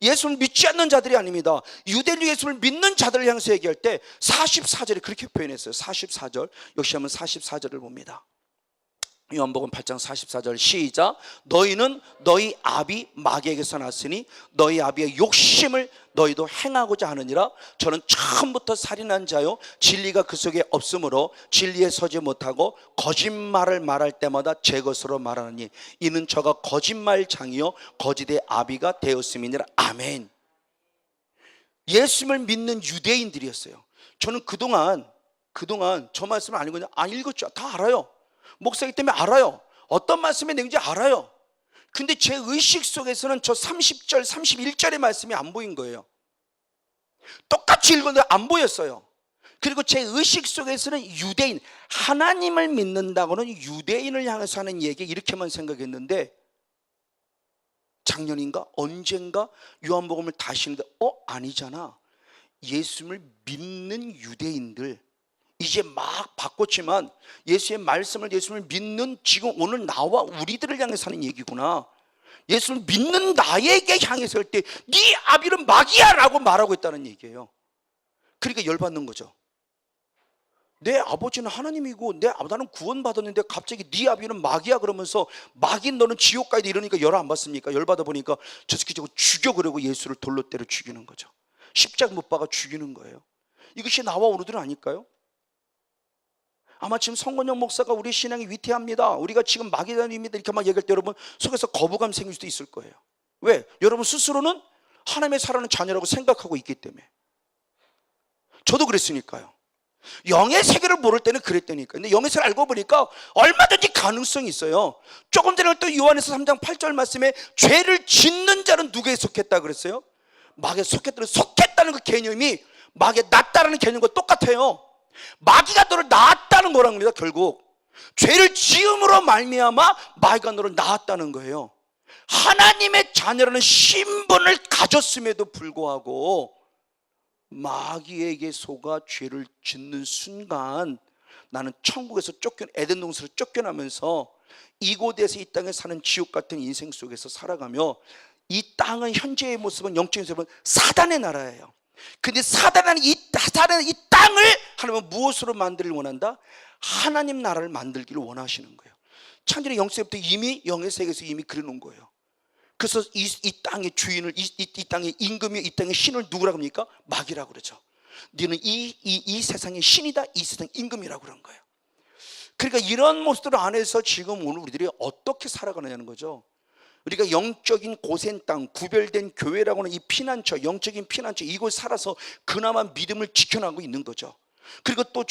예수를 믿지 않는 자들이 아닙니다. 유대인이 예수를 믿는 자들을 향해서 얘기할 때 44절에 그렇게 표현했어요. 44절. 역시 한번 44절을 봅니다. 요한복음 8장 44절 시작. 너희는 너희 아비 마귀에게서 났으니 너희 아비의 욕심을 너희도 행하고자 하느니라. 저는 처음부터 살인한 자요 진리가 그 속에 없으므로 진리에 서지 못하고 거짓말을 말할 때마다 제 것으로 말하느니 이는 저가 거짓말장이요 거짓의 아비가 되었음이니라. 아멘. 예수님을 믿는 유대인들이었어요. 저는 그동안 저 말씀을 안 읽었냐? 안 읽었죠. 다 알아요. 목사이기 때문에 알아요. 어떤 말씀이 내는지 알아요. 근데 제 의식 속에서는 저 30절 31절의 말씀이 안 보인 거예요. 똑같이 읽었는데 안 보였어요. 그리고 제 의식 속에서는 유대인, 하나님을 믿는다고는 유대인을 향해서 하는 얘기 이렇게만 생각했는데 작년인가 언젠가 요한복음을 다시 읽는데 아니잖아. 예수님을 믿는 유대인들 이제 막 바꿨지만 예수의 말씀을 예수님을 믿는 지금 오늘 나와 우리들을 향해서 하는 얘기구나. 예수를 믿는 나에게 향해서 할 때 네 아비는 마귀야 라고 말하고 있다는 얘기예요. 그러니까 열받는 거죠. 내 아버지는 하나님이고 나는 구원받았는데 갑자기 네 아비는 마귀야 그러면서 마귀 너는 지옥 가야 돼 이러니까 열 안 받습니까? 열받아 보니까 저 새끼 저거 죽여 그러고 예수를 돌로 때려 죽이는 거죠. 십자가 못 박아 죽이는 거예요. 이것이 나와 오늘들은 아닐까요? 아마 지금 성건영 목사가 우리 신앙이 위태합니다, 우리가 지금 마귀단입니다 이렇게 막 얘기할 때 여러분 속에서 거부감 생길 수도 있을 거예요. 왜? 여러분 스스로는 하나님의 사랑하는 자녀라고 생각하고 있기 때문에. 저도 그랬으니까요. 영의 세계를 모를 때는 그랬다니까. 근데 영의 세계를 알고 보니까 얼마든지 가능성이 있어요. 조금 전에 또 요한에서 3장 8절 말씀에 죄를 짓는 자는 누구에 속했다 그랬어요? 마귀에 속했다는 그 개념이 마귀에 낫다라는 개념과 똑같아요. 마귀가 너를 낳았다는 거란 겁니다. 결국 죄를 지음으로 말미암아 마귀가 너를 낳았다는 거예요. 하나님의 자녀라는 신분을 가졌음에도 불구하고 마귀에게 속아 죄를 짓는 순간 나는 천국에서 에덴 동산에서 쫓겨나면서 이곳에서 이 땅에 사는 지옥 같은 인생 속에서 살아가며 이 땅은 현재의 모습은 영적인 모습은 사단의 나라예요. 근데 사단은 이 땅을 하나님은 무엇으로 만들기를 원한다? 하나님 나라를 만들기를 원하시는 거예요. 창조의 영세부터 이미 영의 세계에서 이미 그려놓은 거예요. 그래서 이 땅의 주인을 이 땅의 임금이 이 땅의 신을 누구라고 합니까? 마귀라고 그러죠. 너는 이 세상의 신이다, 이 세상의 임금이라고 그런 거예요. 그러니까 이런 모습들 안에서 지금 오늘 우리들이 어떻게 살아가느냐는 거죠. 우리가 영적인 고센 땅, 구별된 교회라고 하는 이 피난처, 영적인 피난처 이곳 살아서 그나마 믿음을 지켜나가고 있는 거죠. 그리고 또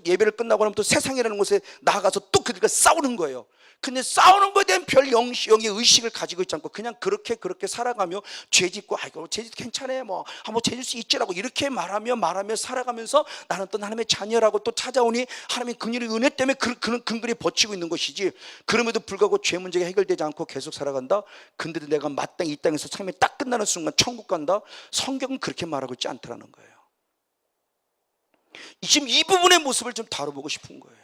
예배를 끝나고 나면 또 세상이라는 곳에 나가서 또 그들과 싸우는 거예요. 근데 싸우는 것에 대한 별 영의 의식을 가지고 있지 않고 그냥 그렇게 살아가며 죄짓고 아이고 죄짓 괜찮아 뭐 한번 죄질 수 있지라고 이렇게 말하며 살아가면서 나는 또 하나님의 자녀라고 또 찾아오니 하나님의 긍휼의 은혜 때문에 그런 근근히 버티고 있는 것이지. 그럼에도 불구하고 죄 문제가 해결되지 않고 계속 살아간다. 근데도 내가 마땅히 이 땅에서 삶이 딱 끝나는 순간 천국 간다. 성경은 그렇게 말하고 있지 않다라는 거예요. 지금 이 부분의 모습을 좀 다뤄보고 싶은 거예요.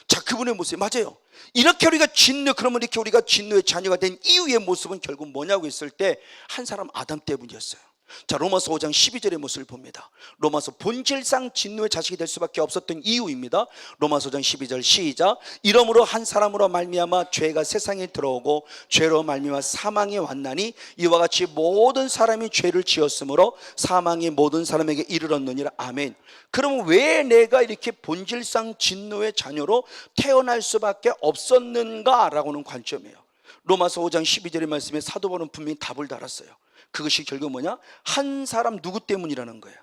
자, 그분의 모습 맞아요. 이렇게 우리가 그러면 이렇게 우리가 진노의 자녀가 된 이유의 모습은 결국 뭐냐고 했을 때 한 사람 아담 때문이었어요. 자, 로마서 5장 12절의 모습을 봅니다. 로마서 본질상 진노의 자식이 될 수밖에 없었던 이유입니다. 로마서 5장 12절 시작. 이러므로 한 사람으로 말미암아 죄가 세상에 들어오고 죄로 말미암아 사망이 왔나니 이와 같이 모든 사람이 죄를 지었으므로 사망이 모든 사람에게 이르렀느니라. 아멘. 그러면 왜 내가 이렇게 본질상 진노의 자녀로 태어날 수밖에 없었는가 라고는 관점이에요. 로마서 5장 12절의 말씀에 사도 바울은 분명히 답을 달았어요. 그것이 결국 뭐냐? 한 사람 누구 때문이라는 거예요.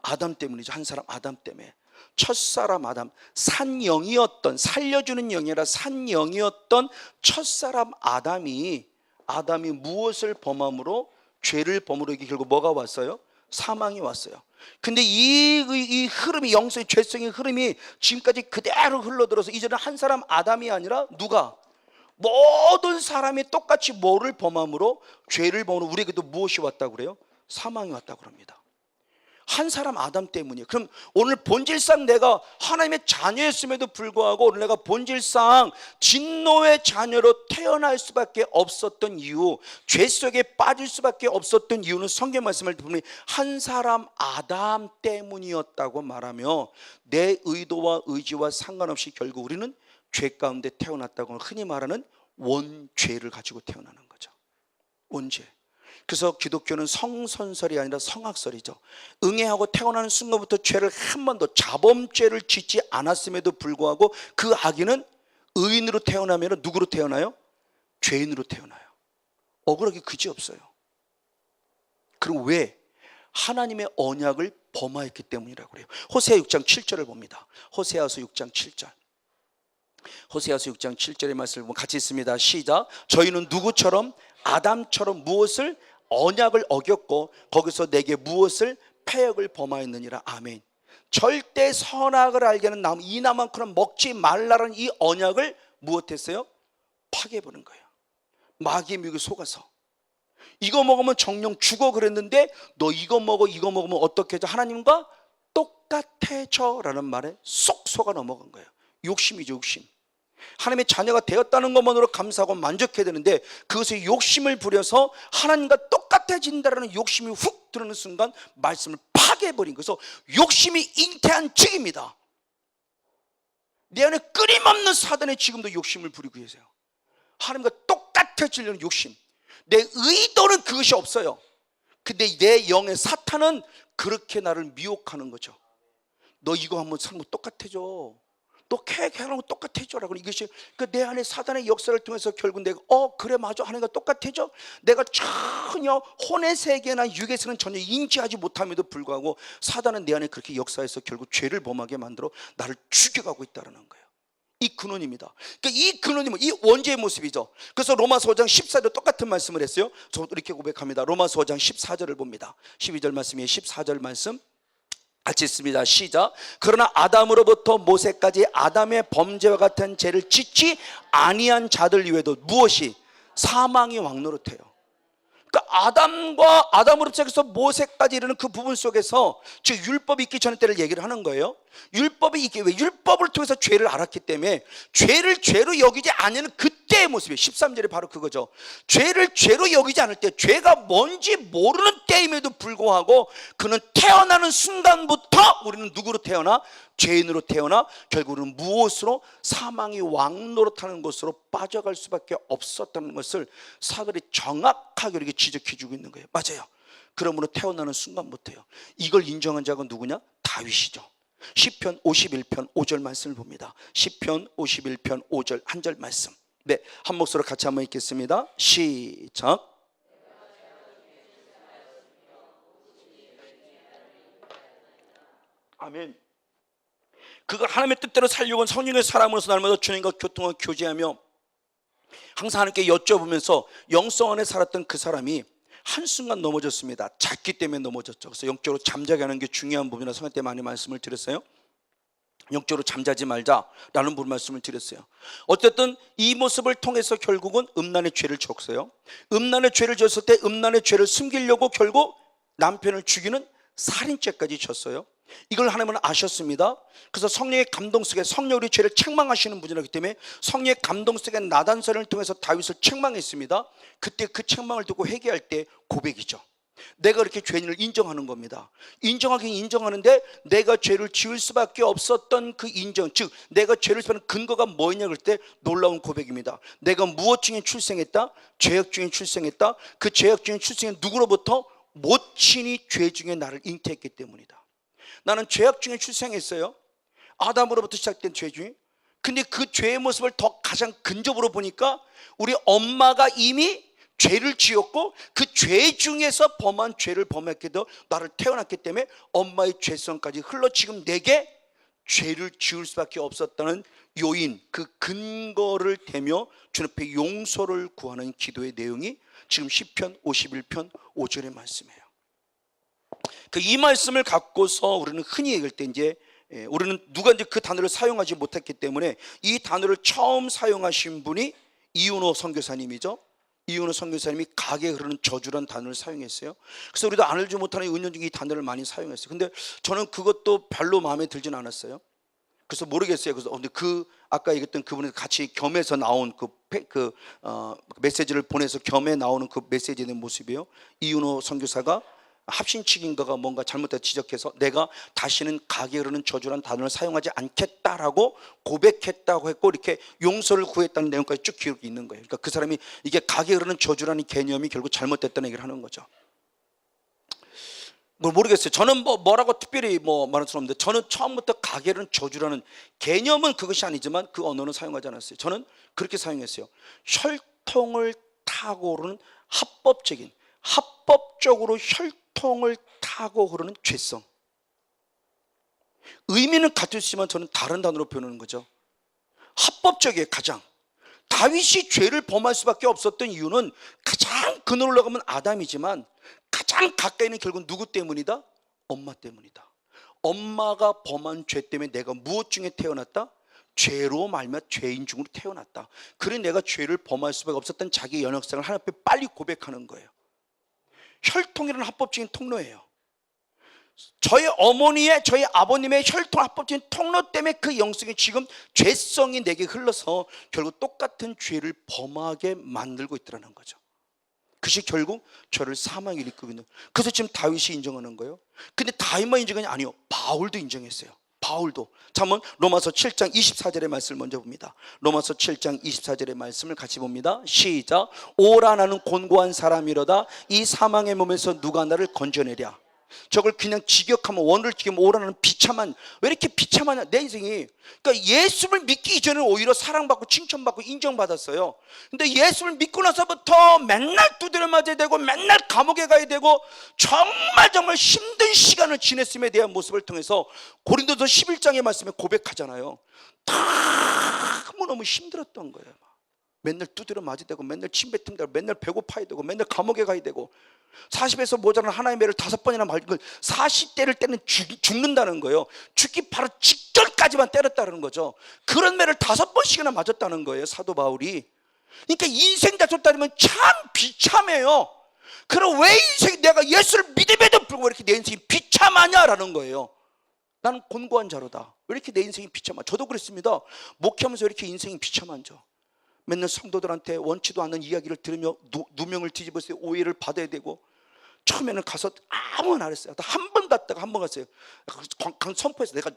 아담 때문이죠. 한 사람 아담 때문에. 첫사람 아담, 산영이었던, 살려주는 영이 아니라 산영이었던 첫사람 아담이 무엇을 범함으로? 죄를 범으로 이게 결국 뭐가 왔어요? 사망이 왔어요. 근데 이 흐름이, 영성의 죄성의 흐름이 지금까지 그대로 흘러들어서 이제는 한 사람 아담이 아니라 누가? 모든 사람이 똑같이 뭐를 범함으로? 죄를 범으로 우리에게도 무엇이 왔다고 그래요? 사망이 왔다고 합니다. 한 사람 아담 때문이에요. 그럼 오늘 본질상 내가 하나님의 자녀였음에도 불구하고 오늘 내가 본질상 진노의 자녀로 태어날 수밖에 없었던 이유, 죄 속에 빠질 수밖에 없었던 이유는 성경 말씀을 보면 한 사람 아담 때문이었다고 말하며 내 의도와 의지와 상관없이 결국 우리는 죄 가운데 태어났다고 흔히 말하는 원죄를 가지고 태어나는 거죠. 원죄. 그래서 기독교는 성선설이 아니라 성악설이죠. 응애하고 태어나는 순간부터 죄를 한 번도 자범죄를 짓지 않았음에도 불구하고 그 아기는 의인으로 태어나면 누구로 태어나요? 죄인으로 태어나요. 억울하게 그지없어요. 그럼 왜? 하나님의 언약을 범하였기 때문이라고 그래요. 호세아 6장 7절을 봅니다. 호세아서 6장 7절. 호세아서 6장 7절의 말씀을 같이 읽습니다. 시작. 저희는 누구처럼? 아담처럼 무엇을? 언약을 어겼고 거기서 내게 무엇을? 패역을 범하였느니라. 아멘. 절대 선악을 알게 하는 나무, 이 나무만큼은 먹지 말라는 이 언약을 무엇했어요? 파괴해버린 거예요. 마귀의 미혹에 속아서 이거 먹으면 정령 죽어 그랬는데 너 이거 먹으면 어떻게 해져? 하나님과 똑같아져 라는 말에 쏙 속아 넘어간 거예요. 욕심이죠, 욕심. 하나님의 자녀가 되었다는 것만으로 감사하고 만족해야 되는데 그것에 욕심을 부려서 하나님과 똑같아진다는 욕심이 훅 들어오는 순간 말씀을 파괴해버린 거예요. 그래서 욕심이 잉태한 증입니다. 내 안에 끊임없는 사단의 지금도 욕심을 부리고 계세요. 하나님과 똑같아지려는 욕심. 내 의도는 그것이 없어요. 근데 내 영의 사탄은 그렇게 나를 미혹하는 거죠. 너 이거 한번 살면 똑같아져. 너 계획하는 거 똑같아져라고. 이것이 내 안에 사단의 역사를 통해서 결국 내가 그래 맞아 하나님과 똑같아져. 내가 전혀 혼의 세계나 육에서는 전혀 인지하지 못함에도 불구하고 사단은 내 안에 그렇게 역사해서 결국 죄를 범하게 만들어 나를 죽여가고 있다는 거예요. 이 근원입니다. 그러니까 이 근원이면 이 원죄의 모습이죠. 그래서 로마서 5장 14절 똑같은 말씀을 했어요. 저 이렇게 고백합니다. 로마서 5장 14절을 봅니다. 12절 말씀이에요. 14절 말씀 같이 있습니다. 시작. 그러나 아담으로부터 모세까지 아담의 범죄와 같은 죄를 짓지 아니한 자들 이외에도 무엇이? 사망이 왕노릇해요. 그러니까 아담으로부터 시작해서 모세까지 이르는 그 부분 속에서 즉 율법이 있기 전의 때를 얘기를 하는 거예요. 율법이 있기, 왜? 율법을 통해서 죄를 알았기 때문에 죄를 죄로 여기지 않는 그때의 모습이에요. 13절이 바로 그거죠. 죄를 죄로 여기지 않을 때, 죄가 뭔지 모르는 때임에도 불구하고 그는 태어나는 순간부터 우리는 누구로 태어나? 죄인으로 태어나 결국은 무엇으로? 사망이 왕노릇하는 것으로 빠져갈 수밖에 없었다는 것을 사도들이 정확하게 이렇게 지적해 주고 있는 거예요. 맞아요. 그러므로 태어나는 순간부터요. 이걸 인정한 자가 누구냐? 다윗이죠. 시편 51편 5절 말씀을 봅니다. 시편 51편 5절 한 절 말씀. 네, 한 목소리로 같이 한번 읽겠습니다. 시작. 아멘. 그걸 하나님의 뜻대로 살려고 성령의 사람으로서 날마다 주님과 교통하고 교제하며 항상 하나님께 여쭤보면서 영성 안에 살았던 그 사람이 한순간 넘어졌습니다. 잤기 때문에 넘어졌죠. 그래서 영적으로 잠자게 하는 게 중요한 부분이라 성경 때 많이 말씀을 드렸어요. 영적으로 잠자지 말자라는 부분 말씀을 드렸어요. 어쨌든 이 모습을 통해서 결국은 음란의 죄를 졌어요. 음란의 죄를 졌을 때 음란의 죄를 숨기려고 결국 남편을 죽이는 살인죄까지 졌어요. 이걸 하나님은 아셨습니다. 그래서 성령의 감동 속에, 성령 우리 죄를 책망하시는 분이라기 때문에 성령의 감동 속에 나단선을 통해서 다윗을 책망했습니다. 그때 그 책망을 듣고 회개할 때 고백이죠. 내가 그렇게 죄인을 인정하는 겁니다. 인정하긴 인정하는데 내가 죄를 지을 수밖에 없었던 그 인정, 즉 내가 죄를 지는 근거가 뭐냐 그럴 때 놀라운 고백입니다. 내가 무엇 중에 출생했다? 죄악 중에 출생했다. 그 죄악 중에 출생한 누구로부터? 모친이 죄 중에 나를 잉태했기 때문이다. 나는 죄악 중에 출생했어요. 아담으로부터 시작된 죄 중에. 근데 그 죄의 모습을 더 가장 근접으로 보니까 우리 엄마가 이미 죄를 지었고 그 죄 중에서 범한 죄를 범했기도 나를 태어났기 때문에 엄마의 죄성까지 흘러 지금 내게 죄를 지을 수밖에 없었다는 요인, 그 근거를 대며 주님 앞에 용서를 구하는 기도의 내용이 지금 시편 51편 5절의 말씀이에요. 이 말씀을 갖고서 우리는 흔히 얘기할 때 이제 우리는 누가 이제 그 단어를 사용하지 못했기 때문에 이 단어를 처음 사용하신 분이 이윤호 선교사님이죠. 이윤호 선교사님이 가게에 흐르는 저주란 단어를 사용했어요. 그래서 우리도 알지 못하는 은연 중에 이 단어를 많이 사용했어요. 근데 저는 그것도 별로 마음에 들진 않았어요. 그래서 모르겠어요. 그래서 근데 아까 얘기했던 그분이 같이 겸해서 나온 메시지를 보내서 겸해 나오는 그 메시지의 모습이에요. 이윤호 선교사가 합신 측인가가 뭔가 잘못되어 지적해서 내가 다시는 가게에 흐르는 저주란 단어를 사용하지 않겠다라고 고백했다고 했고 이렇게 용서를 구했다는 내용까지 쭉 기록이 있는 거예요. 그러니까 그 사람이 이게 가게에 흐르는 저주라는 개념이 결국 잘못됐다는 얘기를 하는 거죠. 모르겠어요. 저는 뭐라고 특별히 말할 수는 없는데 저는 처음부터 가게에 흐르는 저주라는 개념은 그것이 아니지만 그 언어는 사용하지 않았어요. 저는 그렇게 사용했어요. 혈통을 타고 흐르는 합법적으로 혈통을 타고 흐르는 죄성. 의미는 같으시지만 저는 다른 단어로 표현하는 거죠. 합법적이에요. 가장 다윗이 죄를 범할 수밖에 없었던 이유는 가장 근원으로 올라가면 아담이지만 가장 가까이 있는 결국 누구 때문이다? 엄마 때문이다. 엄마가 범한 죄 때문에 내가 무엇 중에 태어났다? 죄로 말미암아 죄인 중으로 태어났다. 그래 내가 죄를 범할 수밖에 없었던 자기의 연약성을 하나님 앞에 빨리 고백하는 거예요. 혈통이라는 합법적인 통로예요. 저희 어머니의 저희 아버님의 혈통 합법적인 통로 때문에 그 영성이 지금 죄성이 내게 흘러서 결국 똑같은 죄를 범하게 만들고 있더라는 거죠. 그것이 결국 저를 사망에 이끌고 있는. 그래서 지금 다윗이 인정하는 거예요. 근데 다윗만 인정하냐? 아니요, 바울도 인정했어요. 바울도. 자, 한번 로마서 7장 24절의 말씀을 먼저 봅니다. 로마서 7장 24절의 말씀을 같이 봅니다. 시작. 오라 나는 곤고한 사람이로다. 이 사망의 몸에서 누가 나를 건져내랴. 저걸 그냥 직역하면 원어를 직역하면 오라 나는 비참한. 왜 이렇게 비참하냐? 내 인생이. 그러니까 예수를 믿기 이전에는 오히려 사랑받고 칭찬받고 인정받았어요. 근데 예수를 믿고 나서부터 맨날 두드려 맞아야 되고 맨날 감옥에 가야 되고 정말 힘든 시간을 지냈음에 대한 모습을 통해서 고린도서 11장의 말씀에 고백하잖아요. 너무 힘들었던 거예요. 맨날 두드려 맞아야 되고 맨날 침뱉음 되고 맨날 배고파야 되고 맨날 감옥에 가야 되고 40에서 모자란 하나의 매를 5번이나 말고 40대를 때는 죽는다는 거예요. 죽기 바로 직전까지만 때렸다는 거죠. 그런 매를 5번씩이나 맞았다는 거예요, 사도 바울이. 그러니까 인생 자체로 따지면 참 비참해요. 그럼 왜 인생이 내가 예수를 믿음에도 불구하고 이렇게 내 인생이 비참하냐라는 거예요. 나는 곤고한 자로다. 왜 이렇게 내 인생이 비참하냐? 저도 그랬습니다. 목회하면서 왜 이렇게 인생이 비참한지. 맨날 성도들한테 원치도 않는 이야기를 들으며 누명을 뒤집어서 오해를 받아야 되고 처음에는 가서 아무나 안 했어요. 한 번 갔다가 한 번 갔어요. 강 선포해서 내가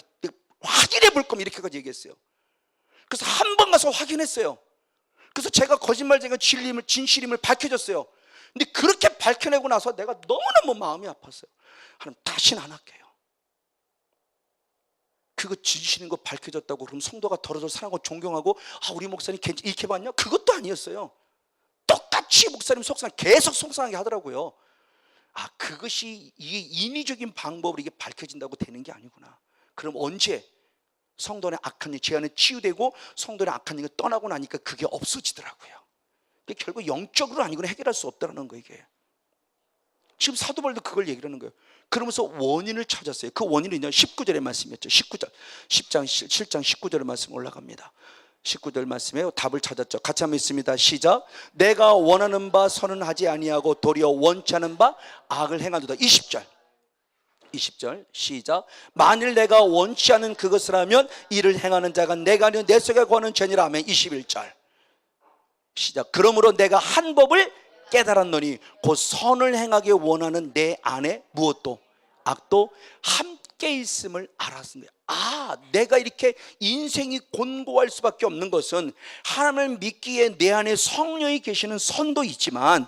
확인해 볼 거면 이렇게까지 얘기했어요. 그래서 한 번 가서 확인했어요. 그래서 제가 거짓말쟁이 진실임을 밝혀줬어요. 근데 그렇게 밝혀내고 나서 내가 너무너무 마음이 아팠어요. 하나님 다시는 안 할게요. 그거 진실인 거 밝혀졌다고 그럼 성도가 더러져 사랑하고 존경하고 우리 목사님 이렇게 봤냐? 그것도 아니었어요. 똑같이 목사님 계속 속상하게 하더라고요. 그것이 이게 인위적인 방법으로 이게 밝혀진다고 되는 게 아니구나. 그럼 언제 성도의 악한 일, 제 안에 치유되고 성도의 악한 일이 떠나고 나니까 그게 없어지더라고요. 결국 영적으로 아니고는 해결할 수 없다는 거예요. 이게 지금 사도 바울도 그걸 얘기를 하는 거예요. 그러면서 원인을 찾았어요. 그 원인은 19절의 말씀이었죠. 19절 7장 19절의 말씀 올라갑니다. 19절 말씀에 답을 찾았죠. 같이 한번 있습니다. 시작. 내가 원하는 바 선은 하지 아니하고 도리어 원치 않은 바 악을 행하도다. 20절 시작. 만일 내가 원치 않은 그것을 하면 이를 행하는 자가 내가 아니요 내 속에 거하는 죄니라 하면 21절 시작. 그러므로 내가 한 법을 깨달았노니 곧 선을 행하기 원하는 내 안에 무엇도 악도 함께 있음을 알았습니다. 내가 이렇게 인생이 곤고할 수밖에 없는 것은 하나님을 믿기에 내 안에 성령이 계시는 선도 있지만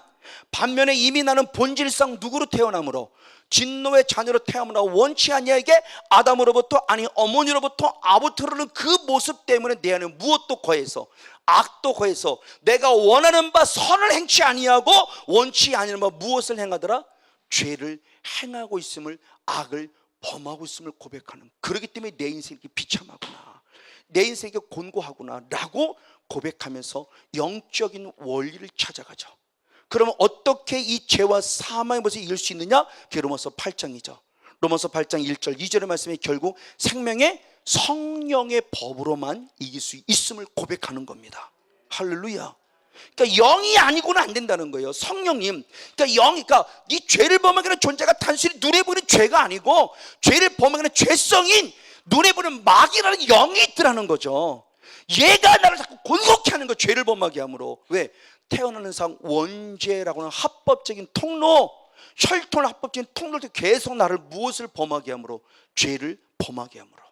반면에 이미 나는 본질상 누구로 태어나므로 진노의 자녀로 태어나므로 원치 아니하게 아담으로부터 아니 어머니로부터 아부터르는 그 모습 때문에 내 안에 무엇도 거해서 악도 거해서 내가 원하는 바 선을 행치 아니하고 원치 아니하는 바 무엇을 행하더라? 죄를 행하고 있음을 악을 범하고 있음을 고백하는. 그렇기 때문에 내 인생이 비참하구나, 내 인생이 곤고하구나 라고 고백하면서 영적인 원리를 찾아가죠. 그러면 어떻게 이 죄와 사망의 것을 이길 수 있느냐? 그게 로마서 8장이죠. 로마서 8장 1절 2절의 말씀이 결국 생명의 성령의 법으로만 이길 수 있음을 고백하는 겁니다. 할렐루야. 그러니까 영이 아니고는 안 된다는 거예요. 성령님. 그러니까 네 죄를 범하는 존재가 단순히 눈에 보이는 죄가 아니고 죄를 범하는 죄성인 눈에 보이는 마귀라는 영이 있더라는 거죠. 얘가 나를 자꾸 곤혹해 하는 거, 죄를 범하게 함으로. 왜? 태어나는 상 원죄라고 하는 합법적인 통로, 혈통을 합법적인 통로를 계속 나를 무엇을 범하게 함으로? 죄를 범하게 함으로.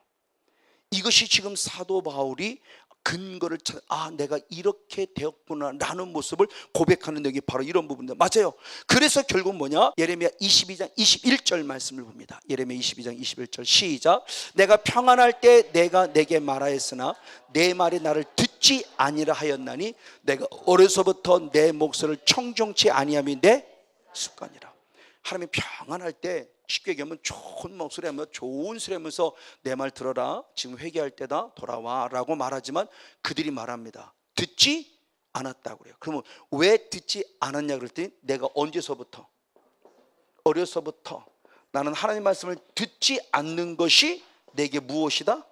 이것이 지금 사도 바울이 근거를 찾아, 내가 이렇게 되었구나 라는 모습을 고백하는 여기 바로 이런 부분입니다. 맞아요. 그래서 결국 뭐냐? 예레미야 22장 21절 말씀을 봅니다. 예레미야 22장 21절 시작. 내가 평안할 때 내가 내게 말하였으나 내 말이 나를 듣지 아니라 하였나니 내가 어려서부터 내 목소리를 청종치 아니함이 내 습관이라. 하나님이 평안할 때 쉽게 얘기하면 좋은 목소리 하면서 좋은 소리 하면서 내 말 들어라, 지금 회개할 때다, 돌아와 라고 말하지만 그들이 말합니다. 듣지 않았다고 그래요. 그러면 왜 듣지 않았냐 그랬더니 내가 언제서부터? 어려서부터 나는 하나님 말씀을 듣지 않는 것이 내게 무엇이다?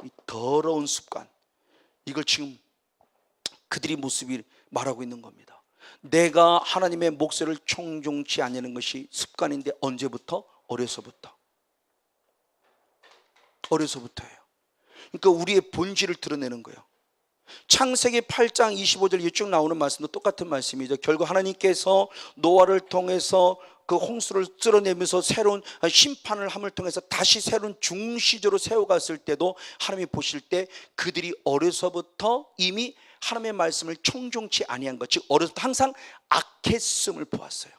이 더러운 습관. 이걸 지금 그들이 모습이 말하고 있는 겁니다. 내가 하나님의 목소리를 청종치 않는 것이 습관인데 언제부터? 어려서부터. 어려서부터예요. 그러니까 우리의 본질을 드러내는 거예요. 창세기 8장 25절 이쪽 나오는 말씀도 똑같은 말씀이죠. 결국 하나님께서 노아를 통해서 그 홍수를 쓸어내면서 새로운 심판을 함을 통해서 다시 새로운 중시조로 세워갔을 때도 하나님이 보실 때 그들이 어려서부터 이미 하나님의 말씀을 청종치 아니한 것, 즉 어려서부터 항상 악했음을 보았어요.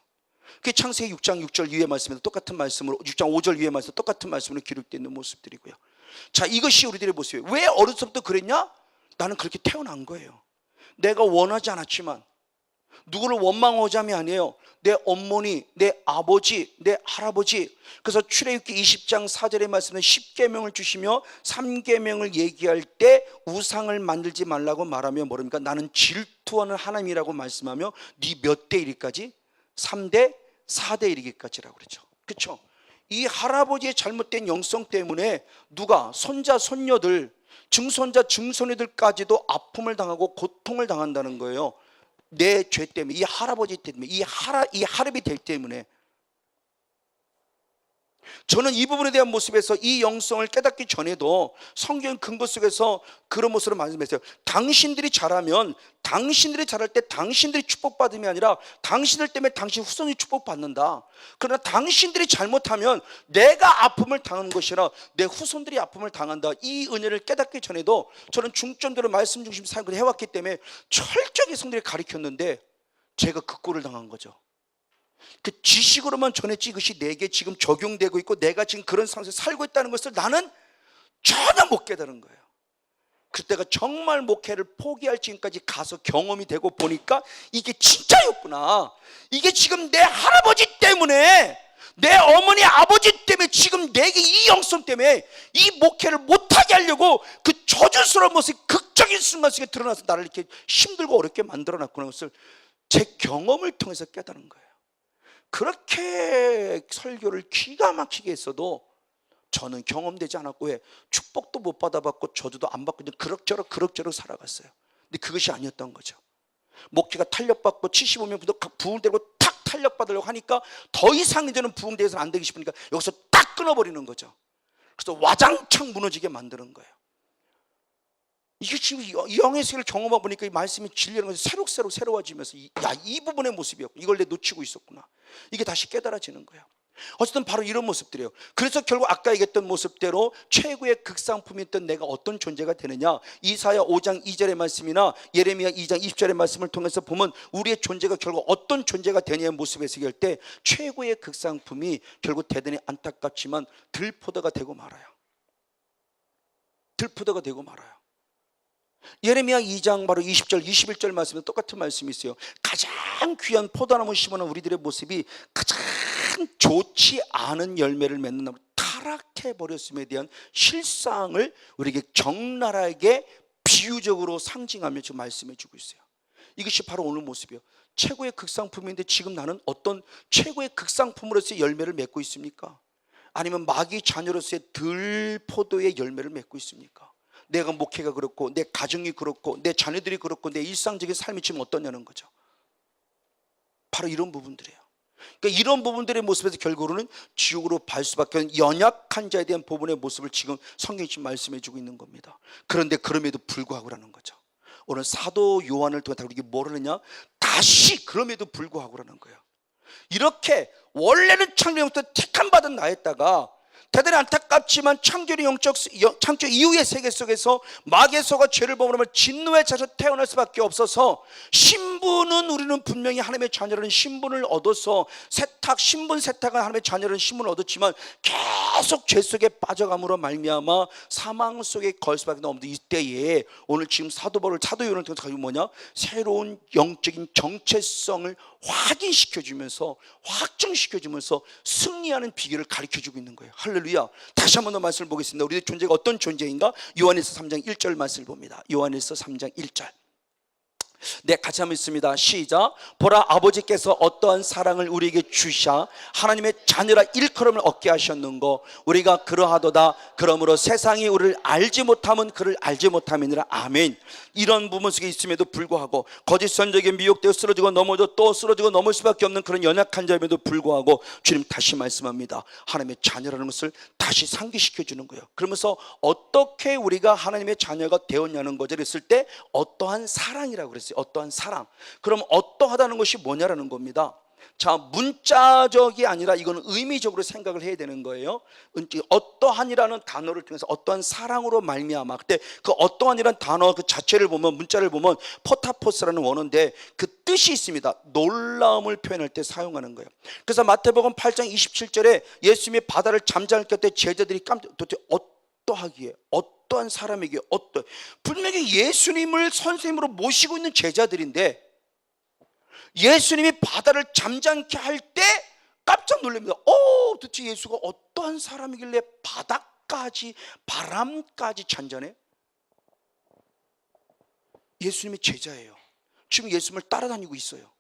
그게 창세기 6장 6절 위의 말씀에도 똑같은 말씀으로, 6장 5절 위의 말씀에도 똑같은 말씀으로 기록되어 있는 모습들이고요. 자, 이것이 우리들의 모습이에요. 왜 어려서부터 그랬냐? 나는 그렇게 태어난 거예요. 내가 원하지 않았지만, 누구를 원망하자이 아니에요. 내 어머니, 내 아버지, 내 할아버지. 그래서 출애굽기 20장 4절의 말씀은 10계명을 주시며 3계명을 얘기할 때 우상을 만들지 말라고 말하며 뭐랍니까? 나는 질투하는 하나님이라고 말씀하며 네 몇 대 1까지? 3대 4대 1이기까지라고 그러죠. 그렇죠? 이 할아버지의 잘못된 영성 때문에 누가 손자 손녀들, 증손자 증손녀들까지도 아픔을 당하고 고통을 당한다는 거예요. 내 죄 때문에, 이 할아버지 때문에, 이 할아비 될 때문에. 저는 이 부분에 대한 모습에서 이 영성을 깨닫기 전에도 성경 근거 속에서 그런 모습으로 말씀했어요. 당신들이 잘하면, 당신들이 잘할 때 당신들이 축복받음이 아니라 당신들 때문에 당신 후손이 축복받는다. 그러나 당신들이 잘못하면 내가 아픔을 당하는 것이라 내 후손들이 아픔을 당한다. 이 은혜를 깨닫기 전에도 저는 중점대로 말씀 중심 사역을 해왔기 때문에 철저하게 성들이 가르쳤는데 제가 그 꼴을 당한 거죠. 그 지식으로만 전했지 이것이 내게 지금 적용되고 있고 내가 지금 그런 상황에서 살고 있다는 것을 나는 전혀 못 깨달은 거예요. 그때가 정말 목회를 포기할 지금까지 가서 경험이 되고 보니까 이게 진짜였구나. 이게 지금 내 할아버지 때문에, 내 어머니 아버지 때문에 지금 내게 이 영성 때문에 이 목회를 못하게 하려고 그 저주스러운 모습이 극적인 순간 속에 드러나서 나를 이렇게 힘들고 어렵게 만들어놨구나. 것을 제 경험을 통해서 깨달은 거예요. 그렇게 설교를 기가 막히게 했어도 저는 경험되지 않았고, 왜? 축복도 못 받아봤고 저주도 안 받고 그럭저럭 살아갔어요. 근데 그것이 아니었던 거죠. 목회가 탄력받고 75명 부흥되고 탁 탄력받으려고 하니까 더 이상 이제는 부흥되어서는 안 되기 싶으니까 여기서 딱 끊어버리는 거죠. 그래서 와장창 무너지게 만드는 거예요. 이게 지금 영의 세계를 경험하고 보니까 이 말씀이 진리라는 것이 새록새록 새로워지면서 이 부분의 모습이었고, 이걸 내 놓치고 있었구나. 이게 다시 깨달아지는 거예요. 어쨌든 바로 이런 모습들이에요. 그래서 결국 아까 얘기했던 모습대로 최고의 극상품이었던 내가 어떤 존재가 되느냐, 이사야 5장 2절의 말씀이나 예레미야 2장 20절의 말씀을 통해서 보면 우리의 존재가 결국 어떤 존재가 되냐의 모습에서 얘기할 때 최고의 극상품이 결국 대단히 안타깝지만 들포도가 되고 말아요. 들포도가 되고 말아요. 예레미야 2장 바로 20절 21절 말씀에 똑같은 말씀이 있어요. 가장 귀한 포도나무 심어놓은 우리들의 모습이 가장 좋지 않은 열매를 맺는 나무로 타락해버렸음에 대한 실상을 우리에게 적나라하게 비유적으로 상징하며 지금 말씀해 주고 있어요. 이것이 바로 오늘 모습이에요. 최고의 극상품인데 지금 나는 어떤 최고의 극상품으로서의 열매를 맺고 있습니까? 아니면 마귀 자녀로서의 들포도의 열매를 맺고 있습니까? 내가 목회가 그렇고 내 가정이 그렇고 내 자녀들이 그렇고 내 일상적인 삶이 지금 어떠냐는 거죠. 바로 이런 부분들이에요. 그러니까 이런 부분들의 모습에서 결국으로는 지옥으로 갈 수밖에 없는 연약한 자에 대한 부분의 모습을 지금 성경이 지금 말씀해 주고 있는 겁니다. 그런데 그럼에도 불구하고라는 거죠. 오늘 사도 요한을 통해 우리가 뭘 하느냐? 다시 그럼에도 불구하고라는 거예요. 이렇게 원래는 창조부터 택함 받은 나였다가 대단히 안타깝지만 창조 이후의 세계 속에서 마귀소가 죄를 범하면 진노의 자녀로 태어날 수밖에 없어서 신분은 우리는 분명히 하나님의 자녀라는 신분을 얻어서 신분 세탁은 하나님의 자녀라는 신분을 얻었지만 계속 죄 속에 빠져감으로 말미암아 사망 속에 걸 수밖에 없는 이때에 오늘 지금 사도 요한을 통해서 가지고 뭐냐? 새로운 영적인 정체성을 확인시켜주면서 확정시켜주면서 승리하는 비결을 가르쳐주고 있는 거예요. 할렐루야. 다시 한번 더 말씀을 보겠습니다. 우리의 존재가 어떤 존재인가? 요한일서 3장 1절 말씀을 봅니다. 요한일서 3장 1절. 네, 같이 한번 읽습니다. 시작. 보라, 아버지께서 어떠한 사랑을 우리에게 주샤 하나님의 자녀라 일컬음을 얻게 하셨는고 우리가 그러하도다. 그러므로 세상이 우리를 알지 못하면 그를 알지 못함이니라. 아멘. 이런 부분 속에 있음에도 불구하고 거짓 선적에 미혹되어 쓰러지고 넘어져 또 쓰러지고 넘을 수밖에 없는 그런 연약한 자임에도 불구하고 주님 다시 말씀합니다. 하나님의 자녀라는 것을 다시 상기시켜 주는 거예요. 그러면서 어떻게 우리가 하나님의 자녀가 되었냐는 것을 했을 때 어떠한 사랑이라고 그랬어요. 어떠한 사랑. 그럼 어떠하다는 것이 뭐냐라는 겁니다. 자, 문자적이 아니라 이거는 의미적으로 생각을 해야 되는 거예요. 어떠한이라는 단어를 통해서 어떠한 사랑으로 말미암아. 그때 그 어떠한이라는 단어 그 자체를 보면 문자를 보면 포타포스라는 원어인데 그 뜻이 있습니다. 놀라움을 표현할 때 사용하는 거예요. 그래서 마태복음 8장 27절에 예수님이 바다를 잠잠할 때 제자들이 도대체 어떠하기에 어떠한 사람에게 분명히 예수님을 선생님으로 모시고 있는 제자들인데 예수님이 바다를 잠잠케 할 때 깜짝 놀랍니다. 도대체 예수가 어떠한 사람이길래 바다까지 바람까지 잔잔해? 예수님의 제자예요. 지금 예수님을 따라다니고 있어요.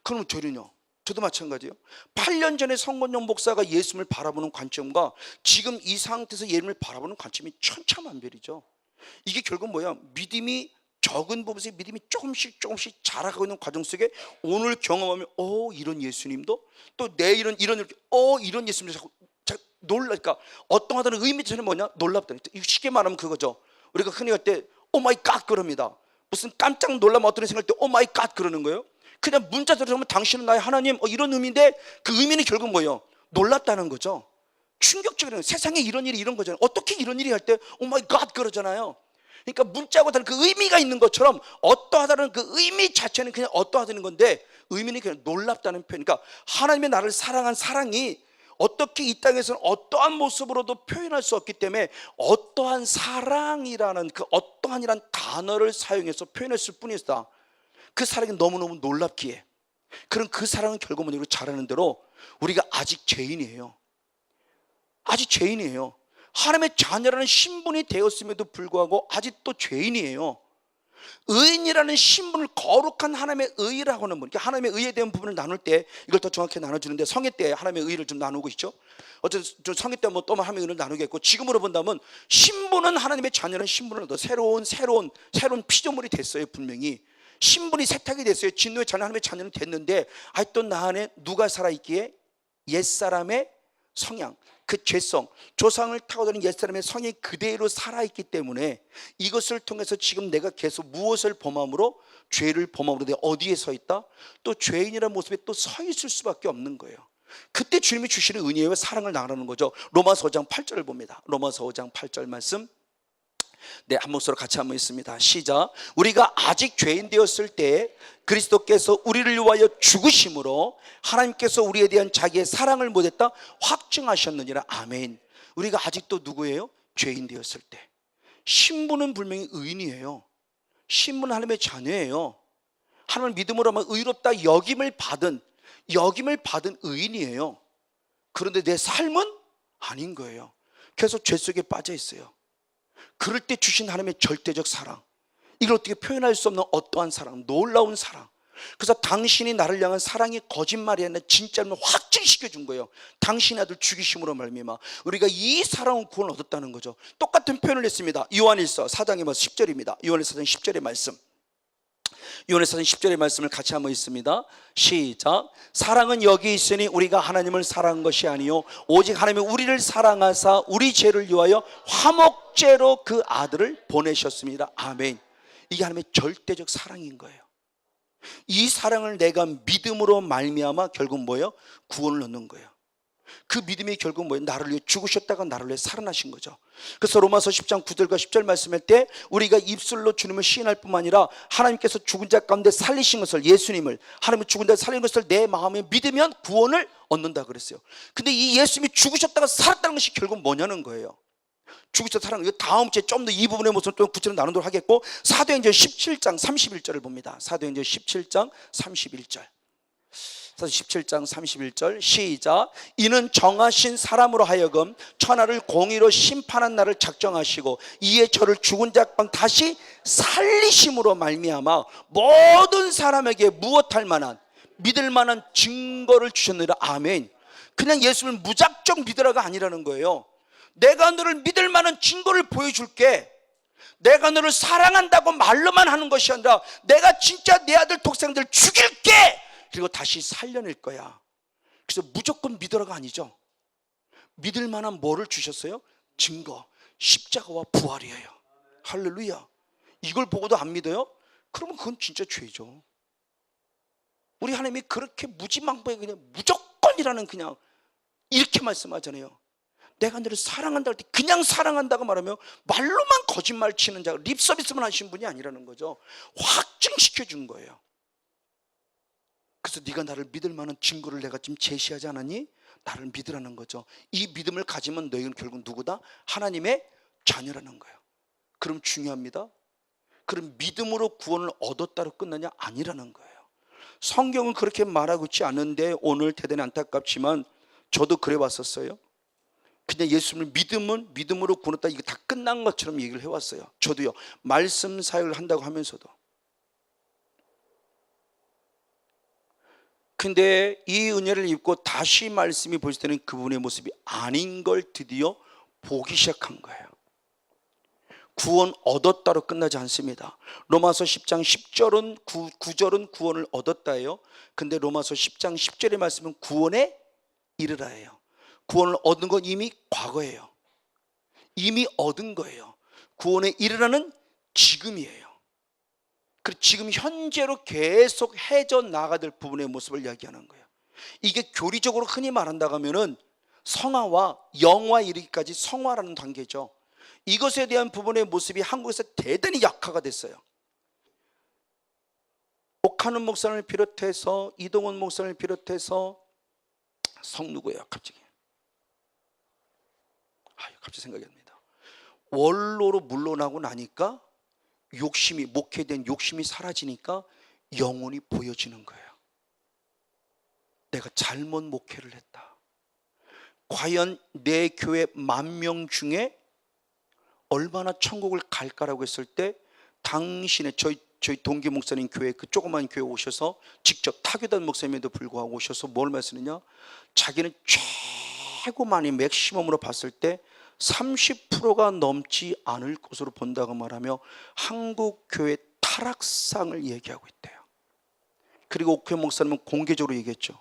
그럼 저는요, 저도 마찬가지예요. 8년 전에 성건영 목사가 예수님을 바라보는 관점과 지금 이 상태에서 예수님을 바라보는 관점이 천차만별이죠. 이게 결국 뭐야? 믿음이 적은 부분에서 믿음이 조금씩 자라가고 있는 과정 속에 오늘 경험하면 이런 예수님도 또 내일은 이런 예수님도 자꾸 놀라니까 어떠하다는 의미 자체는 뭐냐? 놀랍다. 쉽게 말하면 그거죠. 우리가 흔히 할 때 오 마이 갓 그럽니다. 무슨 깜짝 놀라면 어떤 생각할 때 오 마이 갓 그러는 거예요. 그냥 문자대로 하면 당신은 나의 하나님 이런 의미인데 그 의미는 결국 뭐예요? 놀랍다는 거죠. 충격적인 세상에 이런 일이 이런 거잖아요. 어떻게 이런 일이 할 때 오 마이 갓 그러잖아요. 그러니까 문자하고 다른 그 의미가 있는 것처럼 어떠하다는 그 의미 자체는 그냥 어떠하다는 건데 의미는 그냥 놀랍다는 표현. 그러니까 하나님의 나를 사랑한 사랑이 어떻게 이 땅에서는 어떠한 모습으로도 표현할 수 없기 때문에 어떠한 사랑이라는 그 어떠한이라는 단어를 사용해서 표현했을 뿐이었다. 그 사랑이 너무너무 놀랍기에 그런 그 사랑은 결국 뭐냐고 잘하는 대로 우리가 아직 죄인이에요. 아직 죄인이에요. 하나님의 자녀라는 신분이 되었음에도 불구하고 아직도 죄인이에요. 의인이라는 신분을 거룩한 하나님의 의라고 하는 분, 하나님의 의에 대한 부분을 나눌 때 이걸 더 정확히 나눠주는데 성회 때 하나님의 의를 좀 나누고 있죠. 어쨌든 성회 때 뭐 또 하나님의 의를 나누겠고 지금으로 본다면 신분은 하나님의 자녀라는 신분을 얻어 새로운 피조물이 됐어요. 분명히 신분이 세탁이 됐어요. 진노의 자녀 하나님의 자녀는 됐는데 아직도 나 안에 누가 살아있기에 옛사람의 성향 그 죄성 조상을 타고다니는 옛사람의 성이 그대로 살아있기 때문에 이것을 통해서 지금 내가 계속 무엇을 범함으로 죄를 범함으로 내가 어디에 서 있다? 또 죄인이라는 모습에 또 서 있을 수밖에 없는 거예요. 그때 주님이 주시는 은혜와 사랑을 나누는 거죠. 로마서 5장 8절을 봅니다. 로마서 5장 8절 말씀 네, 한 목소리로 같이 한번 있습니다. 시작. 우리가 아직 죄인 되었을 때 그리스도께서 우리를 위하여 죽으심으로 하나님께서 우리에 대한 자기의 사랑을 못했다 확증하셨느니라. 아멘. 우리가 아직도 누구예요? 죄인 되었을 때 신분은 분명히 의인이에요. 신분은 하나님의 자녀예요. 하나님을 믿음으로 하면 의롭다 여김을 받은 의인이에요. 그런데 내 삶은 아닌 거예요. 계속 죄 속에 빠져 있어요. 그럴 때 주신 하나님의 절대적 사랑, 이걸 어떻게 표현할 수 없는 어떠한 사랑, 놀라운 사랑, 그래서 당신이 나를 향한 사랑이 거짓말이 아니라 진짜를 확증시켜 준 거예요. 당신의 아들 죽이심으로 말미암아 우리가 이 사랑은 구원을 얻었다는 거죠. 똑같은 표현을 했습니다. 요한일서 4장의 10절입니다. 요한일서 4장 10절의 말씀. 요한일서 10절의 말씀을 같이 한번 읽습니다. 시작. 사랑은 여기 있으니 우리가 하나님을 사랑한 것이 아니요 오직 하나님이 우리를 사랑하사 우리 죄를 위하여 화목제로 그 아들을 보내셨습니다. 아멘. 이게 하나님의 절대적 사랑인 거예요. 이 사랑을 내가 믿음으로 말미암아 결국 뭐예요? 구원을 얻는 거예요. 그 믿음이 결국 뭐예요? 나를 위해 죽으셨다가 나를 위해 살아나신 거죠. 그래서 로마서 10장 9절과 10절 말씀할 때 우리가 입술로 주님을 시인할 뿐만 아니라 하나님께서 죽은 자 가운데 살리신 것을, 예수님을 하나님이 죽은 자 살린 것을 내 마음에 믿으면 구원을 얻는다 그랬어요. 근데 이 예수님이 죽으셨다가 살았다는 것이 결국 뭐냐는 거예요. 죽으셔서 살아난, 다음 주에 좀 더 이 부분의 모습을 또 구체적으로 나누도록 하겠고, 사도행전 17장 31절을 봅니다. 사도행전 17장 31절. 17장 31절 시작. 이는 정하신 사람으로 하여금 천하를 공의로 심판한 날을 작정하시고 이에 저를 죽은 자 가운데 다시 살리심으로 말미암아 모든 사람에게 무엇할 만한 믿을 만한 증거를 주셨느니라. 아멘. 그냥 예수를 무작정 믿으라가 아니라는 거예요. 내가 너를 믿을 만한 증거를 보여줄게. 내가 너를 사랑한다고 말로만 하는 것이 아니라 내가 진짜 내 아들 독생들 죽일게. 그리고 다시 살려낼 거야. 그래서 무조건 믿으라가 아니죠. 믿을 만한 뭐를 주셨어요? 증거, 십자가와 부활이에요. 할렐루야. 이걸 보고도 안 믿어요? 그러면 그건 진짜 죄죠. 우리 하나님이 그렇게 무지망부에 그냥 무조건이라는 그냥 이렇게 말씀하잖아요. 내가 너를 사랑한다 할 때 그냥 사랑한다고 말하면 말로만 거짓말 치는 자, 립서비스만 하신 분이 아니라는 거죠. 확증시켜 준 거예요. 그래서 네가 나를 믿을 만한 증거를 내가 지금 제시하지 않았니? 나를 믿으라는 거죠. 이 믿음을 가지면 너희는 결국 누구다? 하나님의 자녀라는 거예요. 그럼 중요합니다. 그럼 믿음으로 구원을 얻었다로 끝나냐? 아니라는 거예요. 성경은 그렇게 말하고 있지 않은데 오늘 대단히 안타깝지만 저도 그래 왔었어요. 그냥 예수님을 믿으면 믿음으로 구원했다, 이거 다 끝난 것처럼 얘기를 해왔어요. 저도요. 말씀 사역을 한다고 하면서도. 근데 이 은혜를 입고 다시 말씀이 보실 때는 그분의 모습이 아닌 걸 드디어 보기 시작한 거예요. 구원 얻었다로 끝나지 않습니다. 로마서 10장 10절은 9절은 구원을 얻었다예요. 근데 로마서 10장 10절의 말씀은 구원에 이르라예요. 구원을 얻은 건 이미 과거예요. 이미 얻은 거예요. 구원에 이르라는 지금이에요. 그리고 지금 현재로 계속 해져 나가야 될 부분의 모습을 이야기하는 거예요. 이게 교리적으로 흔히 말한다고 하면은 성화와 영화 이르기까지 성화라는 단계죠. 이것에 대한 부분의 모습이 한국에서 대단히 약화가 됐어요. 옥하는 목사님을 비롯해서 이동원 목사님을 비롯해서 누구예요? 갑자기 생각이 안 납니다. 원로로 물러나고 나니까 욕심이, 목회에 대한 욕심이 사라지니까 영혼이 보여지는 거예요. 내가 잘못 목회를 했다. 과연 내 교회 10,000명 중에 얼마나 천국을 갈까라고 했을 때 당신의 저희 동기 목사님 교회, 그 조그만 교회 오셔서 직접 타교단 목사님에도 불구하고 오셔서 뭘 말씀하느냐, 자기는 최고 많이 맥시멈으로 봤을 때 30%가 넘지 않을 것으로 본다고 말하며 한국 교회 타락상을 얘기하고 있대요. 그리고 옥회 목사님은 공개적으로 얘기했죠.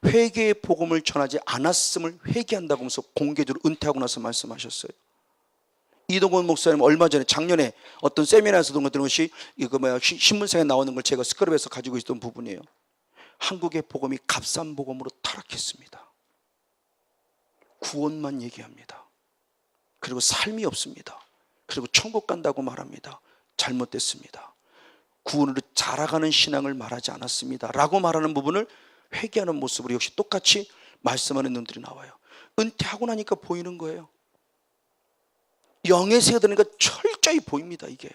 회개의 복음을 전하지 않았음을 회개한다고 하면서 공개적으로 은퇴하고 나서 말씀하셨어요. 이동건 목사님 얼마 전에 작년에 어떤 세미나에서 들은 것이 신문상에 나오는 걸 제가 스크랩에서 가지고 있던 부분이에요. 한국의 복음이 값싼 복음으로 타락했습니다. 구원만 얘기합니다. 그리고 삶이 없습니다. 그리고 천국 간다고 말합니다. 잘못됐습니다. 구원으로 자라가는 신앙을 말하지 않았습니다 라고 말하는 부분을 회개하는 모습으로 역시 똑같이 말씀하는 놈들이 나와요. 은퇴하고 나니까 보이는 거예요. 영의 새가 되니까 철저히 보입니다. 이게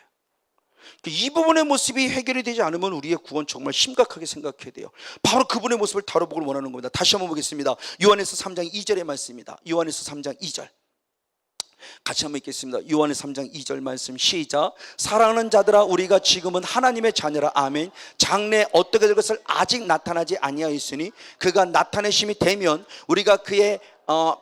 이 부분의 모습이 해결이 되지 않으면 우리의 구원 정말 심각하게 생각해야 돼요. 바로 그분의 모습을 다뤄보길 원하는 겁니다. 다시 한번 보겠습니다. 요한에서 3장 2절의 말씀입니다. 요한에서 3장 2절. 같이 한번 읽겠습니다. 요한의 3장 2절 말씀 시작. 사랑하는 자들아 우리가 지금은 하나님의 자녀라. 아멘. 장래에 어떻게 될 것을 아직 나타나지 아니하였으니 그가 나타내심이 되면 우리가 그의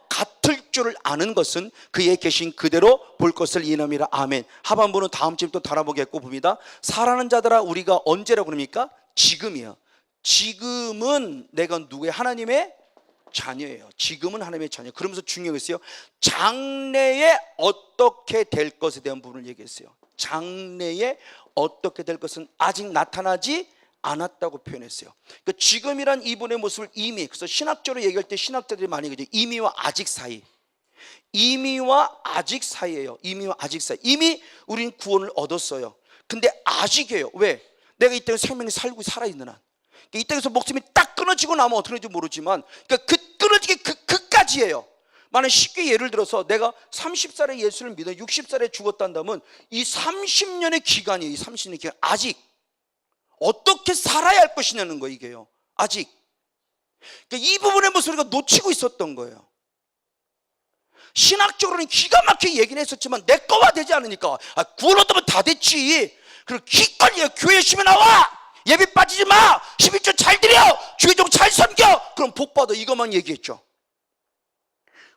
같을 줄을 아는 것은 그의 계신 그대로 볼 것을 이남이라. 아멘. 하반부는 다음 주부터 달아보겠고 봅니다. 사랑하는 자들아 우리가 언제라고 그럽니까? 지금이요. 지금은 내가 누구의? 하나님의 자녀예요. 지금은 하나님의 자녀. 그러면서 중요했어요. 장래에 어떻게 될 것에 대한 부분을 얘기했어요. 장래에 어떻게 될 것은 아직 나타나지 않았다고 표현했어요. 그러니까 지금이란 이분의 모습을 이미, 그래서 신학적으로 얘기할 때 신학자들이 많이 그러죠. 이미와 아직 사이. 이미와 아직 사이예요. 이미와 아직 사이. 이미 우리는 구원을 얻었어요. 근데 아직이에요. 왜? 내가 이 땅에 생명이 살아있는 한. 이 땅에서 목숨이 딱 끊어지고 나면 어떻게 될지 모르지만, 그러니까 그 끊어지기 그까지예요. 만약 쉽게 예를 들어서 내가 30살에 예수를 믿어 60살에 죽었다면 이 30년의 기간이에요. 이 30년의 기간. 아직 어떻게 살아야 할 것이냐는 거예요. 이게요. 아직. 그러니까 이 부분의 모습을 우리가 놓치고 있었던 거예요. 신학적으로는 기가 막히게 얘기는 했었지만 내 거와 되지 않으니까 구원 얻으면 다 됐지. 그리고 기껏 교회 열심히 나와, 예배 빠지지 마, 11조 잘 드려, 주의종 잘 섬겨, 그럼 복 받아, 이것만 얘기했죠.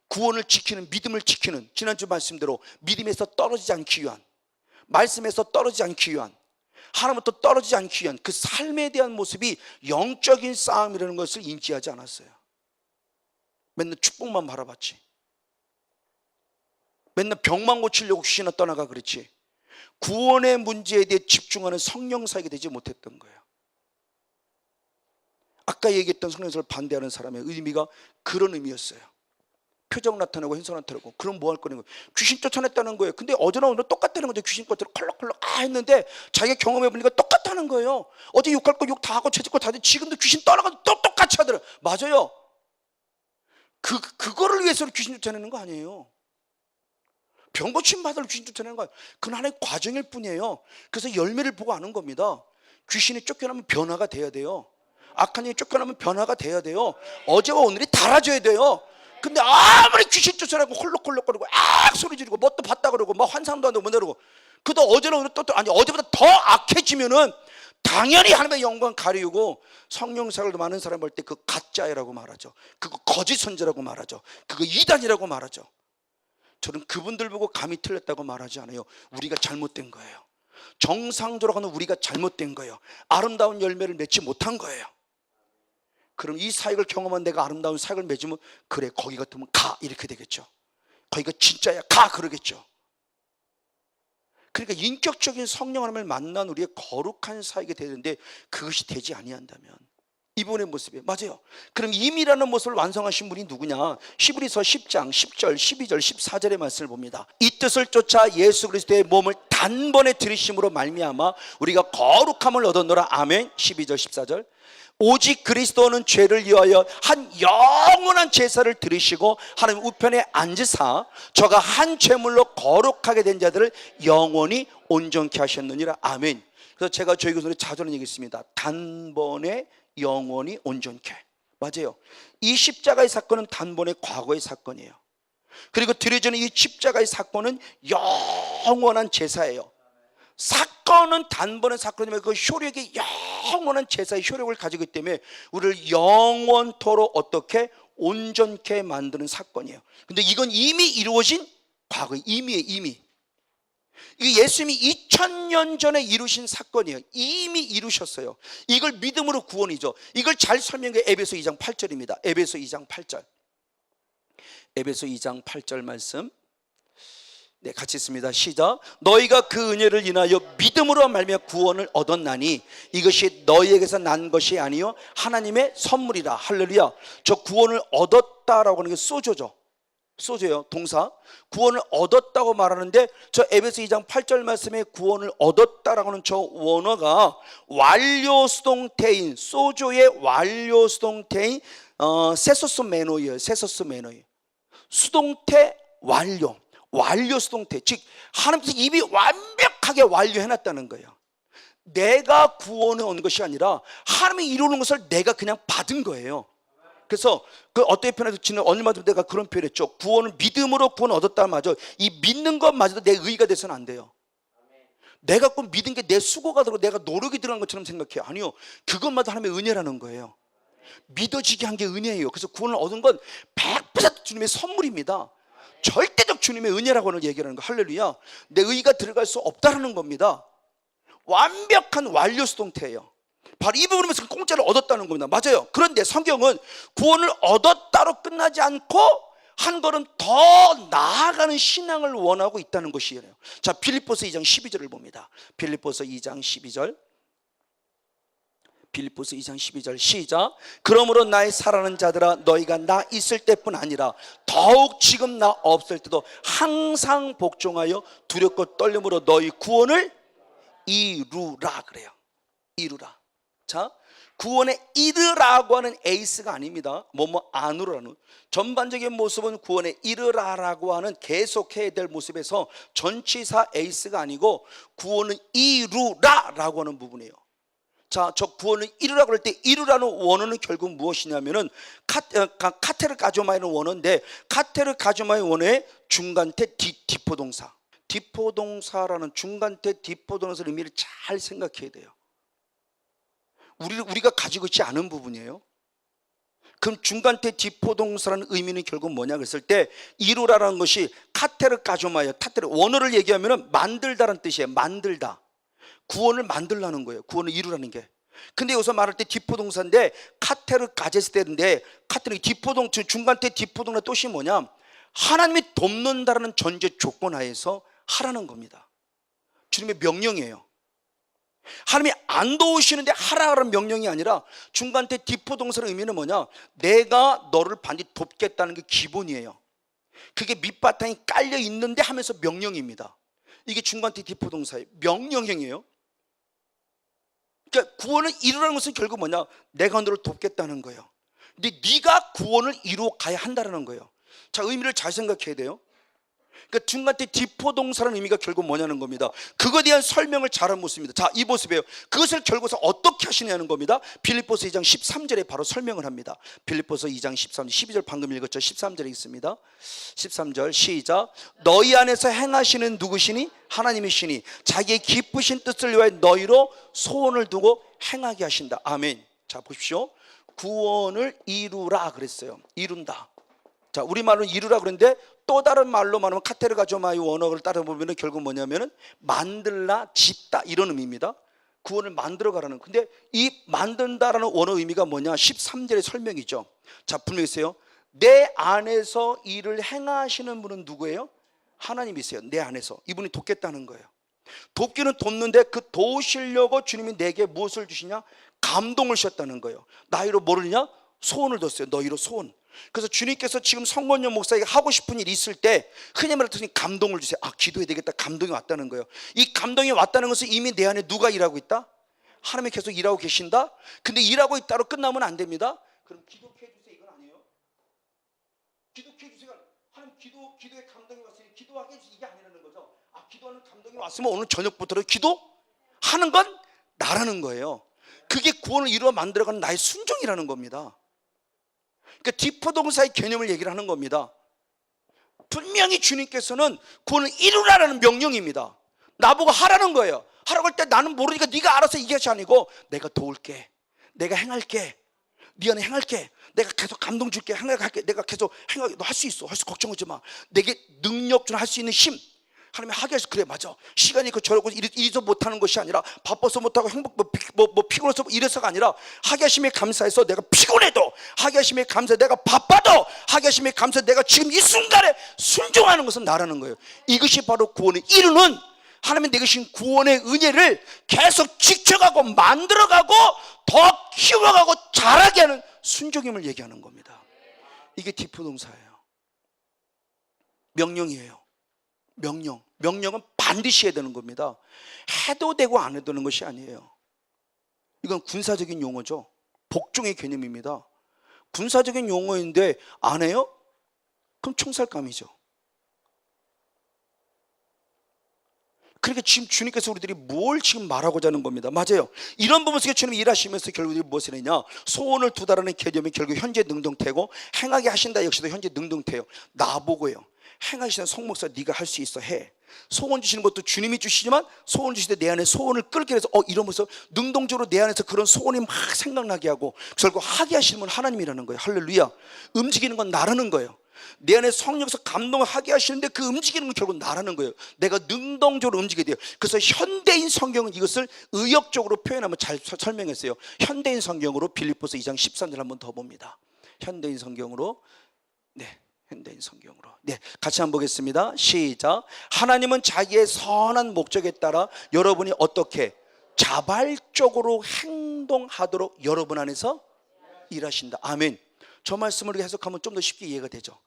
구원을 지키는, 믿음을 지키는, 지난주 말씀대로 믿음에서 떨어지지 않기 위한, 말씀에서 떨어지지 않기 위한, 하나님부터 떨어지지 않기 위한 그 삶에 대한 모습이 영적인 싸움이라는 것을 인지하지 않았어요. 맨날 축복만 바라봤지. 맨날 병만 고치려고 귀신아 떠나가 그랬지. 구원의 문제에 대해 집중하는 성령사역이 되지 못했던 거예요. 아까 얘기했던 성령사를 반대하는 사람의 의미가 그런 의미였어요. 표정 나타내고 행동 나타내고, 그럼 뭐 할 거냐고. 귀신 쫓아냈다는 거예요. 근데 어제나 오늘 똑같다는 거죠. 귀신 것들을 컬럭컬럭 했는데 자기가 경험해보니까 똑같다는 거예요. 어제 욕할 거 욕 다 하고 죄짓 거 다 하고 지금도 귀신 떠나가도 또 똑같이 하더라. 맞아요. 그거를 위해서 귀신 쫓아내는 거 아니에요. 병 고침 받으러 귀신 쫓아내는 거 아니에요. 그건 하나의 과정일 뿐이에요. 그래서 열매를 보고 아는 겁니다. 귀신이 쫓겨나면 변화가 돼야 돼요. 악한 영이 쫓겨나면 변화가 돼야 돼요. 어제와 오늘이 달라져야 돼요. 근데 아무리 귀신 쫓아내고 홀록홀록거리고 소리 지르고 뭣도 봤다 그러고 막 환상도 한다고 뭐다 그러고, 그도 어제는 오늘 또 아니 어제보다 더 악해지면은 당연히 하나님의 영광 가리우고 성령사를 많은 사람 볼 때 그 가짜라고 말하죠. 그거 거짓 선지라고 말하죠. 그거 이단이라고 말하죠. 저는 그분들 보고 감히 틀렸다고 말하지 않아요. 우리가 잘못된 거예요. 정상적으로 가는 우리가 잘못된 거예요. 아름다운 열매를 맺지 못한 거예요. 그럼 이 사역을 경험한 내가 아름다운 사역을 맺으면 그래 거기 같으면 가 이렇게 되겠죠. 거기가 진짜야 가 그러겠죠. 그러니까 인격적인 성령 하나님을 만난 우리의 거룩한 사역이 되는데 그것이 되지 아니한다면 이분의 모습이에요. 맞아요. 그럼 임이라는 모습을 완성하신 분이 누구냐? 히브리서 10장 10절 12절 14절의 말씀을 봅니다. 이 뜻을 쫓아 예수 그리스도의 몸을 단번에 들이심으로 말미암아 우리가 거룩함을 얻었노라. 아멘. 12절 14절. 오직 그리스도는 죄를 위하여 한 영원한 제사를 드리시고 하나님 우편에 앉으사 저가 한 제물로 거룩하게 된 자들을 영원히 온전케 하셨느니라. 아멘. 그래서 제가 저희 교수님 자주 하는 얘기 있습니다. 단번에 영원히 온전케. 맞아요. 이 십자가의 사건은 단번에 과거의 사건이에요. 그리고 드려지는 이 십자가의 사건은 영원한 제사예요. 사건은 단번의 사건이면 그 효력이 영원한 제사의 효력을 가지고 있기 때문에 우리를 영원토록 어떻게 온전케 만드는 사건이에요. 근데 이건 이미 이루어진 과거의 이미예요. 이미 이게 예수님이 2000년 전에 이루신 사건이에요. 이미 이루셨어요. 이걸 믿음으로 구원이죠. 이걸 잘 설명해 에베소 2장 8절입니다. 에베소 2장 8절. 에베소 2장 8절 말씀. 네, 같이 있습니다. 시작. 너희가 그 은혜를 인하여 믿음으로 말미암아 구원을 얻었나니 이것이 너희에게서 난 것이 아니요 하나님의 선물이라. 할렐루야. 저 구원을 얻었다라고 하는 게 소조죠. 소조예요. 동사. 구원을 얻었다고 말하는데 저 에베소 2장 8절 말씀에 구원을 얻었다라고 하는 저 원어가 완료 수동태인 소조의 완료 수동태인 세소스 매너예요. 세소스 매너예요. 수동태 완료. 완료 수동태, 즉 하나님께서 이미 완벽하게 완료해놨다는 거예요. 내가 구원해 온 것이 아니라 하나님이 이루는 것을 내가 그냥 받은 거예요. 그래서 그 어떤 편에서 지는 얼마도 내가 그런 표현했죠. 구원은 믿음으로 구원 얻었다 마저 이 믿는 것마저도 내 의가 돼서는 안 돼요. 내가 꼭 믿은 게 내 수고가 들어가고 내가 노력이 들어간 것처럼 생각해요. 아니요, 그것마다 하나님의 은혜라는 거예요. 믿어지게 한 게 은혜예요. 그래서 구원을 얻은 건 100% 주님의 선물입니다. 절대적 주님의 은혜라고는 얘기하는 거. 할렐루야. 내 의가 들어갈 수 없다는 겁니다. 완벽한 완료 수동태예요. 바로 이 부분에서 공짜를 얻었다는 겁니다. 맞아요. 그런데 성경은 구원을 얻었다로 끝나지 않고 한 걸음 더 나아가는 신앙을 원하고 있다는 것이에요. 자, 빌립보서 2장 12절을 봅니다. 빌립보서 2장 12절. 빌립보서 2장 12절 시작. 그러므로 나의 사랑하는 자들아, 너희가 나 있을 때뿐 아니라 더욱 지금 나 없을 때도 항상 복종하여 두렵고 떨림으로 너희 구원을 이루라 그래요. 이루라. 자, 구원에 이르라고 하는 에이스가 아닙니다. 뭐뭐 안으로라는 전반적인 모습은 구원에 이르라라고 하는 계속해야 될 모습에서 전치사 에이스가 아니고 구원은 이루라라고 하는 부분이에요. 자, 저 구원을 이루라고 할 때 이루라는 원어는 결국 무엇이냐면은 카테르 가조마이는 원어인데 카테르 가조마이 원어의 중간태 디포동사. 디포동사라는 중간태 디포동사의 의미를 잘 생각해야 돼요. 우리가 가지고 있지 않은 부분이에요. 그럼 중간태 디포동사라는 의미는 결국 뭐냐 그랬을 때 이루라라는 것이 카테르 가조마예요. 카테르 원어를 얘기하면 만들다라는 뜻이에요. 만들다. 구원을 만들라는 거예요. 구원을 이루라는 게. 근데 여기서 말할 때 디포동사인데 카테르 가제스테인데 카테르 중간태 디포동사의 뜻이 뭐냐? 하나님이 돕는다라는 전제 조건 하에서 하라는 겁니다. 주님의 명령이에요. 하나님이 안 도우시는데 하라는 명령이 아니라 중간태 디포동사의 의미는 뭐냐? 내가 너를 반드시 돕겠다는 게 기본이에요. 그게 밑바탕이 깔려 있는데 하면서 명령입니다. 이게 중간태 디포동사의 명령형이에요. 그러니까 구원을 이루라는 것은 결국 뭐냐? 내가 너를 돕겠다는 거예요. 근데 네가 구원을 이루어 가야 한다는 거예요. 자, 의미를 잘 생각해야 돼요. 그러니까 중간태 디포동사라는 의미가 결국 뭐냐는 겁니다. 그거에 대한 설명을 잘한 모습입니다. 자, 이 모습이에요. 그것을 결국서 어떻게 하시냐는 겁니다. 빌립보서 2장 13절에 바로 설명을 합니다. 빌립보서 2장 13절 12절 방금 읽었죠. 13절에 있습니다. 13절 시작. 너희 안에서 행하시는 누구시니? 하나님이시니 자기의 기쁘신 뜻을 위하여 너희로 소원을 두고 행하게 하신다. 아멘. 자, 보십시오. 구원을 이루라 그랬어요. 이룬다. 자, 우리말로 이루라 그랬는데 또 다른 말로 말하면 카테르 가조마이 원어를 따라 보면 결국 뭐냐면은 만들라, 짓다 이런 의미입니다. 구원을 만들어 가라는. 근데 이 만든다라는 원어 의미가 뭐냐? 13절의 설명이죠. 자, 분명히 있어요. 내 안에서 일을 행하시는 분은 누구예요? 하나님이세요. 내 안에서. 이분이 돕겠다는 거예요. 돕기는 돕는데 그 도우시려고 주님이 내게 무엇을 주시냐? 감동을 주셨다는 거예요. 나이로 뭐를냐? 소원을 뒀어요. 너희로 소원. 그래서 주님께서 지금 성권영 목사에게 하고 싶은 일이 있을 때 흔히 말하듯이 감동을 주세요. 아, 기도해야 되겠다. 감동이 왔다는 거예요. 이 감동이 왔다는 것은 이미 내 안에 누가 일하고 있다? 하나님이 계속 일하고 계신다? 근데 일하고 있다로 끝나면 안 됩니다. 그럼 기도해 주세요. 이건 아니에요. 기도해 주세요. 하나님 기도에 감동이 왔으니 기도하게 해주세요. 이게 아니라는 거죠. 아, 기도하는 감동이 왔으면 오늘 저녁부터 기도하는 건 나라는 거예요. 그게 구원을 이루어 만들어가는 나의 순종이라는 겁니다. 그러니까 디포동사의 개념을 얘기를 하는 겁니다. 분명히 주님께서는 구원을 이루라는 명령입니다. 나보고 하라는 거예요. 하라고 할 때 나는 모르니까 네가 알아서 이게 아니고 내가 도울게, 내가 행할게, 네 안에 행할게, 내가 계속 감동 줄게, 행할게, 내가 계속 행하게. 너 할 수 있어. 할 수 걱정하지 마. 내게 능력 좀 할 수 있는 힘 하나님이 하게 해서. 그래, 맞아. 시간이 저러고 이래서 못하는 것이 아니라 바빠서 못하고 피곤해서 이래서가 아니라 하게 하심에 감사해서 내가 피곤해도, 하게 하심에 감사해 내가 바빠도, 하게 하심에 감사해 내가 지금 이 순간에 순종하는 것은 나라는 거예요. 이것이 바로 구원을 이루는, 하나님이 내게 주신 구원의 은혜를 계속 지켜가고 만들어가고 더 키워가고 잘하게 하는 순종임을 얘기하는 겁니다. 이게 디포동사예요. 명령이에요. 명령은 반드시 해야 되는 겁니다. 해도 되고 안 해도 되는 것이 아니에요. 이건 군사적인 용어죠. 복종의 개념입니다. 군사적인 용어인데 안 해요? 그럼 총살감이죠. 그러니까 지금 주님께서 우리들이 뭘 지금 말하고자 하는 겁니다. 맞아요. 이런 부분 속에 주님이 일하시면서 결국 무엇을 했냐, 소원을 두다라는 개념이 결국 현재 능동태고, 행하게 하신다 역시도 현재 능동태예요. 나보고요, 행하시는 성목사 네가 할 수 있어 해. 소원 주시는 것도 주님이 주시지만 소원 주실 때 내 안에 소원을 끌게 해서 이러면서 능동적으로 내 안에서 그런 소원이 막 생각나게 하고 결국 하게 하시는 분 하나님이라는 거예요. 할렐루야. 움직이는 건 나라는 거예요. 내 안에 성령에서 감동을 하게 하시는데 그 움직이는 건 결국 나라는 거예요. 내가 능동적으로 움직여야 돼요. 그래서 현대인 성경은 이것을 의역적으로 표현하면 잘 설명했어요. 현대인 성경으로 빌립보서 2장 13절 한번 더 봅니다. 현대인 성경으로, 현대인 성경으로. 같이 한번 보겠습니다. 시작. 하나님은 자기의 선한 목적에 따라 여러분이 어떻게 자발적으로 행동하도록 여러분 안에서 일하신다. 아멘. 저 말씀을 해석하면 좀 더 쉽게 이해가 되죠.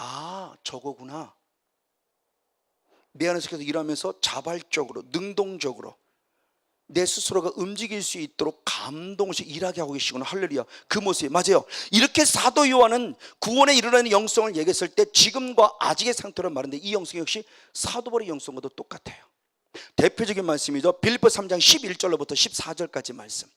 아, 저거구나. 내 안에서 계속 일하면서 자발적으로, 능동적으로 내 스스로가 움직일 수 있도록 감동없이 일하게 하고 계시구나. 할렐루야. 그 모습이 맞아요. 이렇게 사도 요한은 구원에 이르는 영성을 얘기했을 때 지금과 아직의 상태로 말하는데, 이 영성 역시 사도벌의 영성과도 똑같아요. 대표적인 말씀이죠. 빌립보서 3장 11절로부터 14절까지 말씀.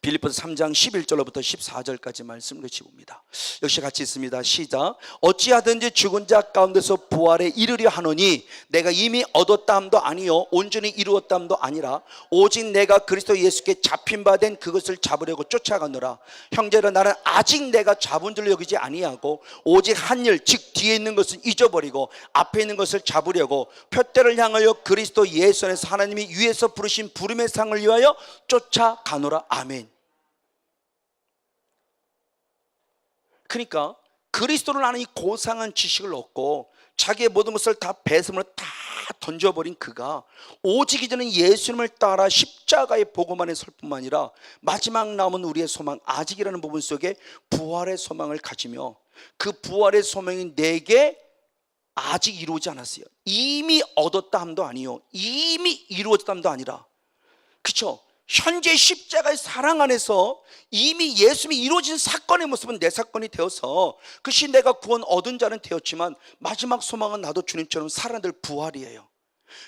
빌립보서 3장 11절로부터 14절까지 말씀을 같이 봅니다. 역시 같이 있습니다. 시작. 어찌하든지 죽은 자 가운데서 부활에 이르려 하노니 내가 이미 얻었다 함도 아니요 온전히 이루었다 함도 아니라 오직 내가 그리스도 예수께 잡힌 바 된 그것을 잡으려고 쫓아가노라. 형제라, 나는 아직 내가 잡은 줄 여기지 아니하고 오직 한 일, 즉 뒤에 있는 것은 잊어버리고 앞에 있는 것을 잡으려고 표대를 향하여 그리스도 예수 안에서 하나님이 위에서 부르신 부름의 상을 위하여 쫓아가노라. 아멘. 그러니까 그리스도를 아는 이 고상한 지식을 얻고 자기의 모든 것을 다 배설물로 다 던져버린 그가 오직 이제는 예수님을 따라 십자가의 복음만에 설 뿐만 아니라 마지막 남은 우리의 소망, 아직이라는 부분 속에 부활의 소망을 가지며, 그 부활의 소망이 내게 아직 이루어지지 않았어요. 이미 얻었다 함도 아니요 이미 이루어졌다 함도 아니라, 그렇죠? 현재 십자가의 사랑 안에서 이미 예수님이 이루어진 사건의 모습은 내 사건이 되어서 그것이 내가 구원 얻은 자는 되었지만 마지막 소망은 나도 주님처럼 살아야 될 부활이에요.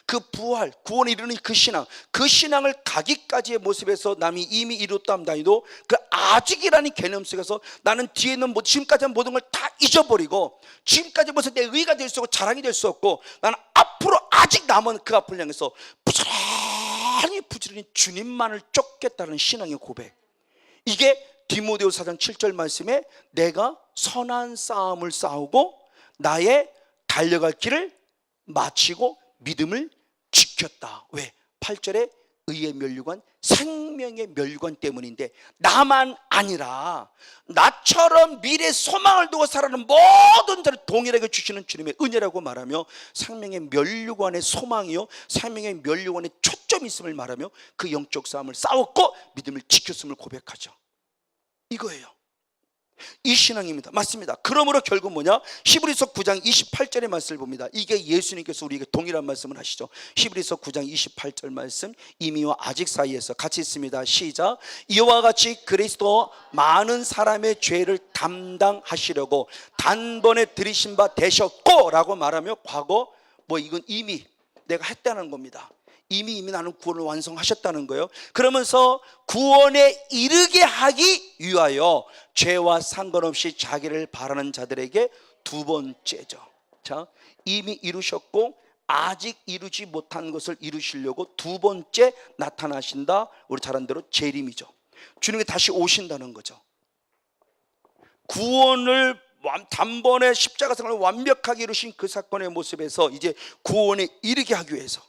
그 부활, 구원에 이르는 그 신앙, 그 신앙을 가기까지의 모습에서 남이 이미 이루었다 함다니도 그 아직이라는 개념 속에서 나는 뒤에 있는 지금까지 한 모든 걸 다 잊어버리고, 지금까지 벌써 내 의가 될 수 없고 자랑이 될 수 없고, 나는 앞으로 아직 남은 그 앞을 향해서 부지런히 주님만을 쫓겠다는 신앙의 고백. 이게 디모데후서 4장 7절 말씀에 내가 선한 싸움을 싸우고 나의 달려갈 길을 마치고 믿음을 지켰다. 왜? 8절에 의의 면류관, 생명의 면류관 때문인데, 나만 아니라 나처럼 미래 소망을 두고 살아가는 모든 자를 동일하게 주시는 주님의 은혜라고 말하며, 생명의 면류관의 소망이요 생명의 면류관의 초점이 있음을 말하며 그 영적 싸움을 싸웠고 믿음을 지켰음을 고백하죠. 이거예요. 이 신앙입니다. 맞습니다. 그러므로 결국 뭐냐? 히브리서 9장 28절의 말씀을 봅니다. 이게 예수님께서 우리에게 동일한 말씀을 하시죠. 히브리서 9장 28절 말씀, 이미와 아직 사이에서 같이 있습니다. 시작. 이와 같이 그리스도 많은 사람의 죄를 담당하시려고 단번에 들이신 바 되셨고 라고 말하며 과거 이건 이미 내가 했다는 겁니다. 이미 나는 구원을 완성하셨다는 거예요. 그러면서 구원에 이르게 하기 위하여 죄와 상관없이 자기를 바라는 자들에게 두 번째죠. 자, 이미 이루셨고 아직 이루지 못한 것을 이루시려고 두 번째 나타나신다. 우리 잘 아는 대로 재림이죠. 주님이 다시 오신다는 거죠. 구원을 단번에 십자가 생활을 완벽하게 이루신 그 사건의 모습에서 이제 구원에 이르게 하기 위해서,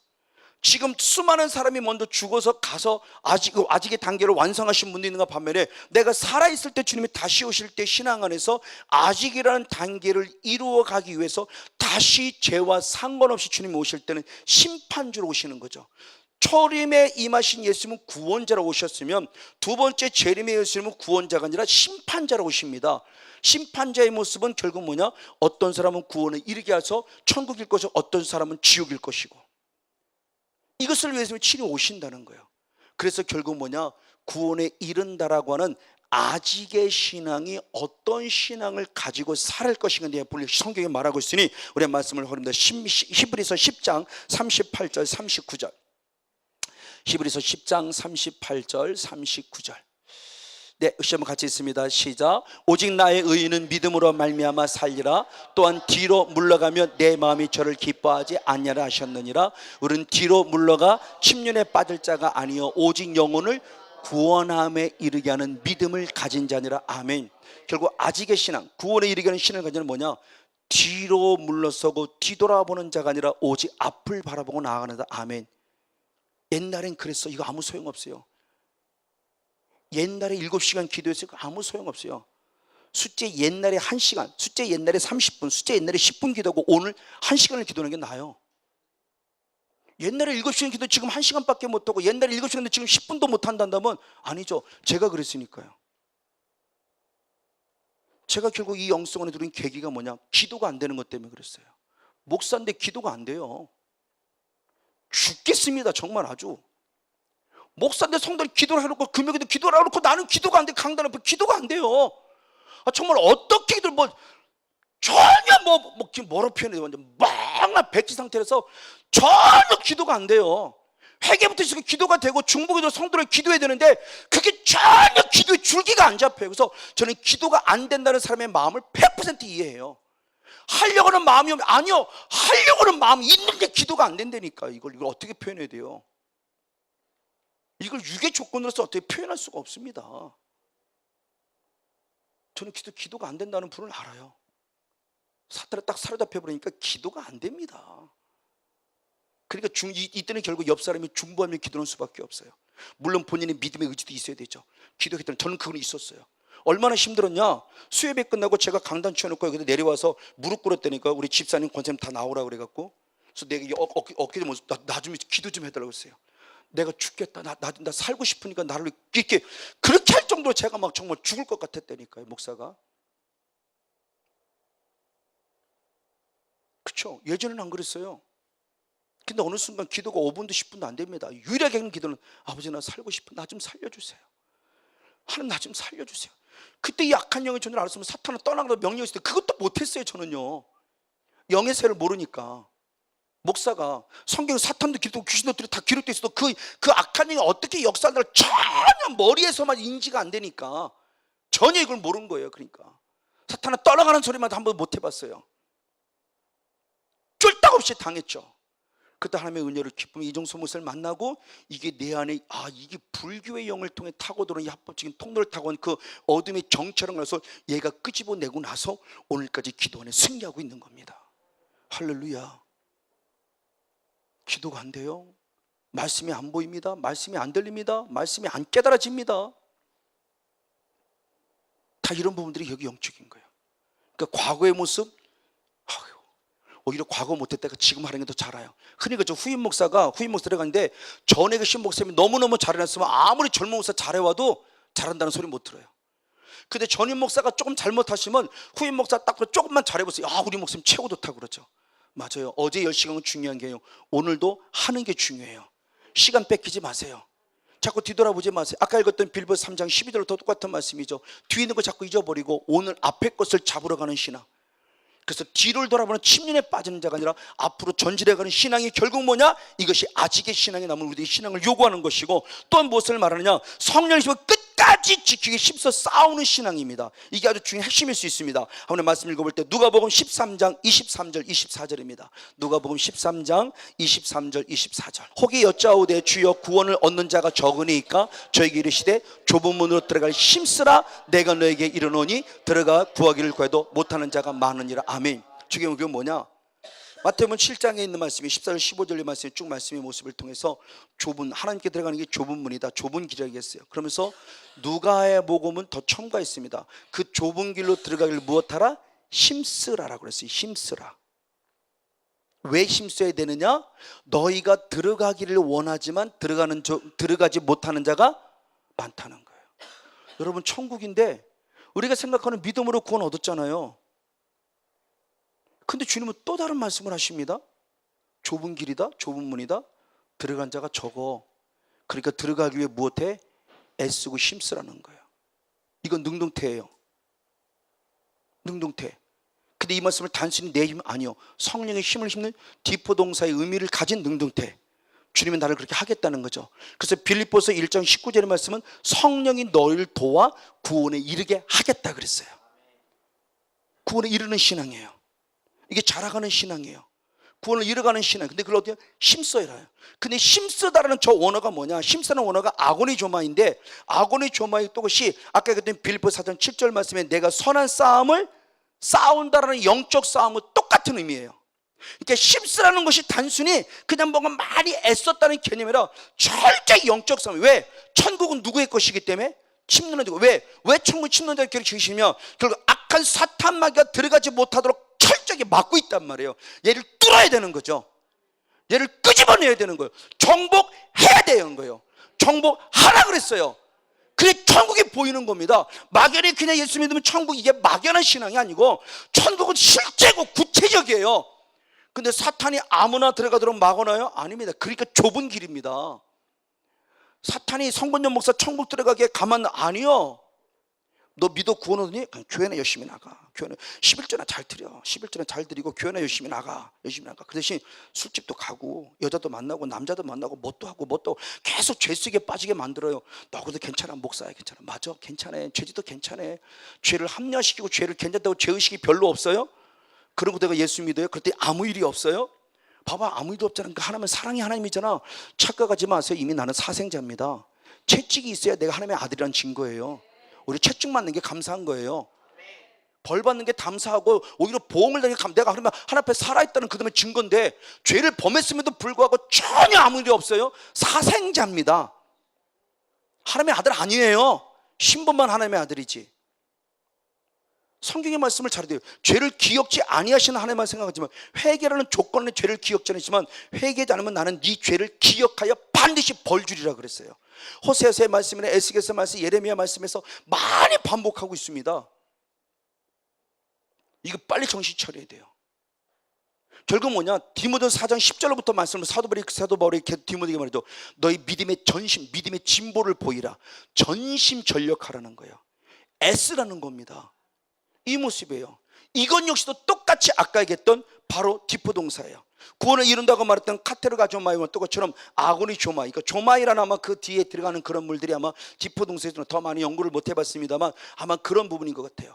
지금 수많은 사람이 먼저 죽어서 가서 아직의 단계를 완성하신 분도 있는가 반면에, 내가 살아있을 때 주님이 다시 오실 때 신앙 안에서 아직이라는 단계를 이루어 가기 위해서 다시 죄와 상관없이 주님이 오실 때는 심판주로 오시는 거죠. 초림에 임하신 예수님은 구원자로 오셨으면 두 번째 재림의 예수님은 구원자가 아니라 심판자로 오십니다. 심판자의 모습은 결국 뭐냐? 어떤 사람은 구원에 이르게 해서 천국일 것이고 어떤 사람은 지옥일 것이고, 이것을 위해서 친히 오신다는 거예요. 그래서 결국 뭐냐? 구원에 이른다라고 하는 아직의 신앙이 어떤 신앙을 가지고 살 것인가 대해 성경에 말하고 있으니 우리의 말씀을 허립니다. 히브리서 10장 38절 39절. 히브리서 10장 38절 39절. 네, 시험 같이 있습니다. 시작. 오직 나의 의인은 믿음으로 말미암아 살리라. 또한 뒤로 물러가면 내 마음이 저를 기뻐하지 않냐라 하셨느니라. 우리는 뒤로 물러가 침륜에 빠질 자가 아니요 오직 영혼을 구원함에 이르게 하는 믿음을 가진 자니라. 아멘. 결국 아직의 신앙, 구원에 이르게 하는 신앙을 가진 자는 뭐냐? 뒤로 물러서고 뒤돌아보는 자가 아니라 오직 앞을 바라보고 나아가는 자. 아멘. 옛날엔 그랬어. 이거 아무 소용없어요. 옛날에 7시간 기도했어요. 아무 소용없어요. 숫자 옛날에 1시간, 숫자 옛날에 30분, 숫자 옛날에 10분 기도하고 오늘 1시간을 기도하는 게 나아요. 옛날에 7시간 기도 지금 1시간밖에 못하고 옛날에 7시간인데 지금 10분도 못한다면 아니죠. 제가 그랬으니까요. 제가 결국 이 영성원에 들어온 계기가 뭐냐? 기도가 안 되는 것 때문에 그랬어요. 목사인데 기도가 안 돼요. 죽겠습니다. 정말 아주. 목사인데 성도를 기도를 해놓고 금요일에도 기도를 해놓고 나는 기도가 안 돼. 강단 앞에 기도가 안 돼요. 정말 어떻게 기도를 전혀 뭐로 표현해야 되는지 막 백지 상태라서 전혀 기도가 안 돼요. 회개부터 시작해 기도가 되고 중보기도 성도를 기도해야 되는데 그게 전혀 기도의 줄기가 안 잡혀요. 그래서 저는 기도가 안 된다는 사람의 마음을 100% 이해해요. 하려고 하는 마음이 오면 아니요, 하려고 하는 마음이 있는데 기도가 안 된다니까. 이걸 어떻게 표현해야 돼요? 이걸 유괴 조건으로서 어떻게 표현할 수가 없습니다. 저는 기도가 안 된다는 분을 알아요. 사탄을 딱 사로잡혀 버리니까 기도가 안 됩니다. 그러니까 이때는 결국 옆 사람이 중보하며 기도하는 수밖에 없어요. 물론 본인의 믿음의 의지도 있어야 되죠. 기도했더니 저는 그건 있었어요. 얼마나 힘들었냐? 수협이 끝나고 제가 강단 치워놓고 여기서 내려와서 무릎 꿇었다니까. 우리 집사님 권사님 다 나오라고 그래갖고. 그래서 내가 어깨 좀 나 좀 기도 좀 해달라고 했어요. 내가 죽겠다. 나 살고 싶으니까 나를 이렇게 그렇게 할 정도로 제가 막 정말 죽을 것 같았다니까요. 목사가. 그렇죠. 예전에는 안 그랬어요. 근데 어느 순간 기도가 5분도 10분도 안 됩니다. 유일하게 하는 기도는 아버지 나 살고 싶어. 나 좀 살려주세요. 하나님 나 좀 살려주세요. 그때 이 악한 영이 저를 알았으면 사탄을 떠나가도 명령이 있을 때 그것도 못했어요. 저는요. 영의 세를 모르니까. 목사가 성경 사탄도 기록되고 귀신도 다 기록되어 있어도 그 악한 영이 어떻게 역사하는지 전혀 머리에서만 인지가 안 되니까 전혀 이걸 모르는 거예요. 그러니까 사탄은 떠나가는 소리만 한 번 못 해봤어요. 쫄딱없이 당했죠. 그때 하나님의 은혜를 기쁨 이종소 목사를 만나고 이게 내 안에 이게 불교의 영을 통해 타고 들어온 이 합법적인 통로를 타고 온 그 어둠의 정체를 가서 얘가 끄집어내고 나서 오늘까지 기도 안에 승리하고 있는 겁니다. 할렐루야. 기도가 안 돼요. 말씀이 안 보입니다. 말씀이 안 들립니다. 말씀이 안 깨달아집니다. 다 이런 부분들이 여기 영적인 거예요. 그러니까 과거의 모습 오히려 과거 못했다가 지금 하는 게 더 잘해요. 그러니까 저 후임 목사 들어갔는데 전에 그 신목사님이 너무너무 잘해놨으면 아무리 젊은 목사 잘해와도 잘한다는 소리 못 들어요. 근데 전임 목사가 조금 잘못하시면 후임 목사 딱 조금만 잘해보세요. 우리 목사님 최고 좋다고 그러죠. 맞아요. 어제 10시간은 중요한 게요. 오늘도 하는 게 중요해요. 시간 뺏기지 마세요. 자꾸 뒤돌아보지 마세요. 아까 읽었던 빌보스 3장 12절도 똑같은 말씀이죠. 뒤에 있는 거 자꾸 잊어버리고 오늘 앞에 것을 잡으러 가는 신앙. 그래서 뒤를 돌아보는 침륜에 빠지는 자가 아니라 앞으로 전진해가는 신앙이 결국 뭐냐? 이것이 아직의 신앙에 남은 우리의 신앙을 요구하는 것이고 또 무엇을 말하느냐? 성령의 끝까지 지키기 힘써 싸우는 신앙입니다. 이게 아주 중요한 핵심일 수 있습니다. 한번 말씀 읽어볼 때 누가복음 13장 23절 24절입니다. 누가복음 13장 23절 24절. 혹이 여짜오되 주여 구원을 얻는 자가 적으니까 저에게 이르시되 좁은 문으로 들어갈 힘쓰라 내가 너에게 이르노니 들어가 구하기를 구해도 못하는 자가 많으니라. 아멘. 주경 그게 뭐냐? 마태복음 7장에 있는 말씀이 14절 15절의 말씀이 쭉 말씀의 모습을 통해서 좁은 하나님께 들어가는 게 좁은 문이다. 좁은 길이라고 했어요. 그러면서 누가의 복음은 더 첨가했습니다. 그 좁은 길로 들어가기를 무엇하라? 힘쓰라라고 그랬어요. 힘쓰라. 왜 힘써야 되느냐? 너희가 들어가기를 원하지만 들어가지 못하는 자가 많다는 거예요. 여러분 천국인데 우리가 생각하는 믿음으로 구원 얻었잖아요. 근데 주님은 또 다른 말씀을 하십니다. 좁은 길이다, 좁은 문이다. 들어간 자가 적어. 그러니까 들어가기 위해 무엇해? 애쓰고 힘쓰라는 거예요. 이건 능동태예요. 능동태. 근데 이 말씀을 단순히 내 힘 아니요, 성령의 힘을 힘는 디포동사의 의미를 가진 능동태. 주님이 나를 그렇게 하겠다는 거죠. 그래서 빌립보서 1장 19절의 말씀은 성령이 너희를 도와 구원에 이르게 하겠다 그랬어요. 구원에 이르는 신앙이에요. 이게 자라가는 신앙이에요. 구원을 이뤄가는 신앙. 근데 그걸 어떻게 힘써야. 근데 힘쓰다라는 저 원어가 뭐냐? 힘쓰는 원어가 아고니조마인데, 아고니조마의 뜻이 아까 얘기했던 빌립보 4장 7절 말씀에 내가 선한 싸움을 싸운다라는 영적 싸움은 똑같은 의미예요. 그러니까 힘쓰라는 것이 단순히 그냥 뭔가 많이 애썼다는 개념이라 철저히 영적 싸움. 왜? 천국은 누구의 것이기 때문에? 침노는 자고. 왜 천국은 침노는 자를 계시면 결국 악한 사탄 마귀가 들어가지 못하도록 철저하게 막고 있단 말이에요. 얘를 뚫어야 되는 거죠. 얘를 끄집어내야 되는 거예요. 정복해야 되는 거예요. 정복하라 그랬어요. 그게 천국이 보이는 겁니다. 막연히 그냥 예수 믿으면 천국, 이게 막연한 신앙이 아니고 천국은 실제고 구체적이에요. 근데 사탄이 아무나 들어가도록 막아놔요? 아닙니다. 그러니까 좁은 길입니다. 사탄이 성건전 목사 천국 들어가게 가만 아니요. 너 믿어 구원 얻으니? 교회나 열심히 나가. 교회는 11조나 잘 드려. 11조나 잘 드리고 교회나 열심히 나가. 열심히 나가. 그 대신 술집도 가고 여자도 만나고 남자도 만나고 뭣도 하고 계속 죄 속에 빠지게 만들어요. 너 그래도 괜찮아. 목사야. 괜찮아. 맞아. 괜찮아. 죄지도 괜찮아. 죄를 합리화시키고 죄를 괜찮다고 죄의식이 별로 없어요? 그러고 내가 예수 믿어요? 그럴 때 아무 일이 없어요? 봐봐, 아무 일도 없잖아. 그러니까 하나님은 사랑이 하나님이잖아. 착각하지 마세요. 이미 나는 사생자입니다. 채찍이 있어야 내가 하나님의 아들이라는 증거예요. 우리 채찍 맞는 게 감사한 거예요. 벌 받는 게 감사하고 오히려 보험을 내가 하나님 앞에 살아있다는 그 다음에 증거인데, 죄를 범했음에도 불구하고 전혀 아무 일이 없어요. 사생자입니다. 하나님의 아들 아니에요. 신분만 하나님의 아들이지. 성경의 말씀을 잘 돼요. 죄를 기억지 아니하시는 하나님만 생각하지만, 회개라는 조건은 죄를 기억지 않으시지만 회개하지 않으면 나는 네 죄를 기억하여 반드시 벌 주리라 그랬어요. 호세아서의 말씀이나 에스겔서 말씀, 예레미야 말씀에서 많이 반복하고 있습니다. 이거 빨리 정신 차려야 돼요. 결국 뭐냐? 디모데전서 4장 10절부터 말씀을 사도 바울이 디모데에게 말해도 너희 믿음의 전심, 믿음의 진보를 보이라. 전심전력하라는 거예요. 애쓰라는 겁니다. 이 모습이에요. 이건 역시도 똑같이 아까 얘기했던 바로 디포동사예요. 구원을 이룬다고 말했던 카테르가 조마이와 똑같처럼 아고니 조마이, 그러니까 조마이라는 아마 그 뒤에 들어가는 그런 물들이 아마 디포동사에서는 더 많이 연구를 못 해봤습니다만 아마 그런 부분인 것 같아요.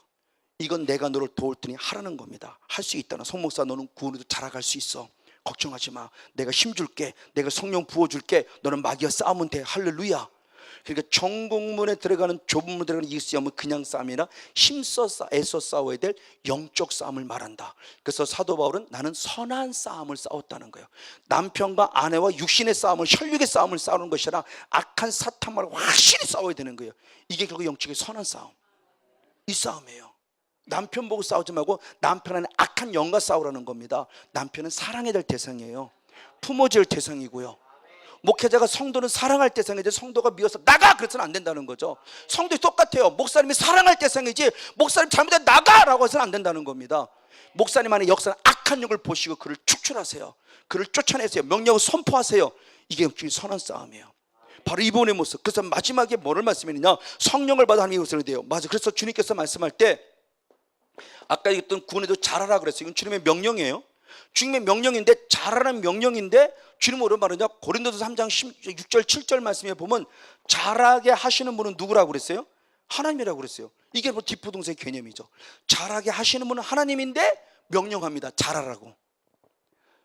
이건 내가 너를 도울 테니 하라는 겁니다. 할 수 있다는. 송목사, 너는 구원에도 자라갈 수 있어. 걱정하지 마. 내가 힘줄게. 내가 성령 부어줄게. 너는 마귀와 싸우면 돼. 할렐루야. 그러니까 정국문에 들어가는, 좁은 문에 들어가는 이 싸움은 그냥 싸움이 아니라 힘써 애써 싸워야 될 영적 싸움을 말한다. 그래서 사도 바울은 나는 선한 싸움을 싸웠다는 거예요. 남편과 아내와 육신의 싸움을, 혈육의 싸움을 싸우는 것이 아니라 악한 사탄과를 확실히 싸워야 되는 거예요. 이게 결국 영적인 선한 싸움. 이 싸움이에요. 남편 보고 싸우지 말고 남편 안에 악한 영과 싸우라는 겁니다. 남편은 사랑해야 될 대상이에요. 품어줄 대상이고요. 목회자가 성도는 사랑할 대상이지 성도가 미워서 나가! 그래서는 안 된다는 거죠. 성도도 똑같아요. 목사님이 사랑할 대상이지 목사님 잘못해 나가라고 해서는 안 된다는 겁니다. 목사님 안에 역사는 악한 영을 보시고 그를 축출하세요. 그를 쫓아내세요. 명령을 선포하세요. 이게 영적인 선한 싸움이에요. 바로 이번의 모습. 그래서 마지막에 뭐를 말씀했느냐? 성령을 받아 하나님의 모습이 돼요. 맞아. 그래서 주님께서 말씀할 때 아까 얘기했던 구원에도 잘하라 그랬어요. 이건 주님의 명령이에요. 주님의 명령인데, 잘하라는 명령인데 주님 뭐라고 말하냐? 고린도서 3장 6절 7절 말씀에 보면 잘하게 하시는 분은 누구라고 그랬어요? 하나님이라고 그랬어요. 이게 뭐 디포동사의 개념이죠. 잘하게 하시는 분은 하나님인데 명령합니다. 잘하라고.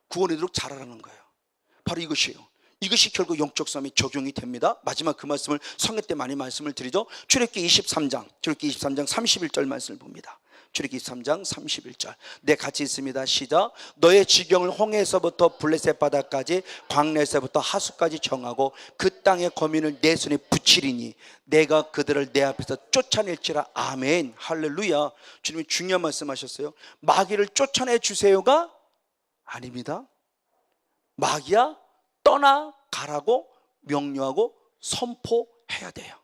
구원에 이르도록 잘하라는 거예요. 바로 이것이에요. 이것이 결국 영적 싸움이 적용이 됩니다. 마지막 그 말씀을 성회 때 많이 말씀을 드리죠. 출애굽기 23장 31절 말씀을 봅니다. 출애굽기 23장 31절. 네, 같이 있습니다. 시작. 너의 지경을 홍해에서부터 블레셋 바다까지 광야에서부터 하수까지 정하고 그 땅의 거민을 내 손에 붙이리니 내가 그들을 내 앞에서 쫓아낼지라. 아멘. 할렐루야. 주님이 중요한 말씀하셨어요. 마귀를 쫓아내 주세요가 아닙니다. 마귀야 떠나가라고 명령하고 선포해야 돼요.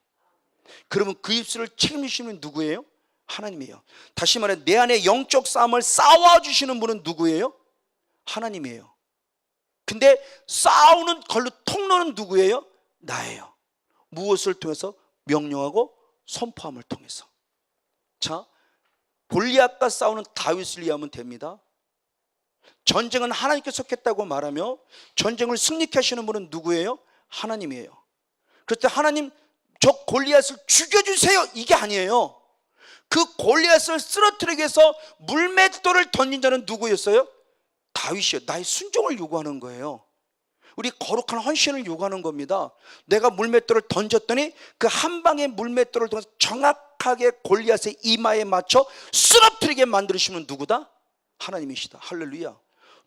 그러면 그 입술을 책임지시는 누구예요? 하나님이에요. 다시 말해 내 안에 영적 싸움을 싸워주시는 분은 누구예요? 하나님이에요. 근데 싸우는 걸로 통로는 누구예요? 나예요. 무엇을 통해서? 명령하고 선포함을 통해서. 자, 골리앗과 싸우는 다윗을 이해하면 됩니다. 전쟁은 하나님께 속했다고 말하며 전쟁을 승리케 하시는 분은 누구예요? 하나님이에요. 그럴 때 하나님, 저 골리앗을 죽여주세요, 이게 아니에요. 그 골리앗을 쓰러뜨리기 위해서 물맷돌을 던진 자는 누구였어요? 다윗이요. 나의 순종을 요구하는 거예요. 우리 거룩한 헌신을 요구하는 겁니다. 내가 물맷돌을 던졌더니 그 한 방의 물맷돌을 통해서 정확하게 골리앗의 이마에 맞춰 쓰러뜨리게 만드시면 누구다? 하나님이시다. 할렐루야.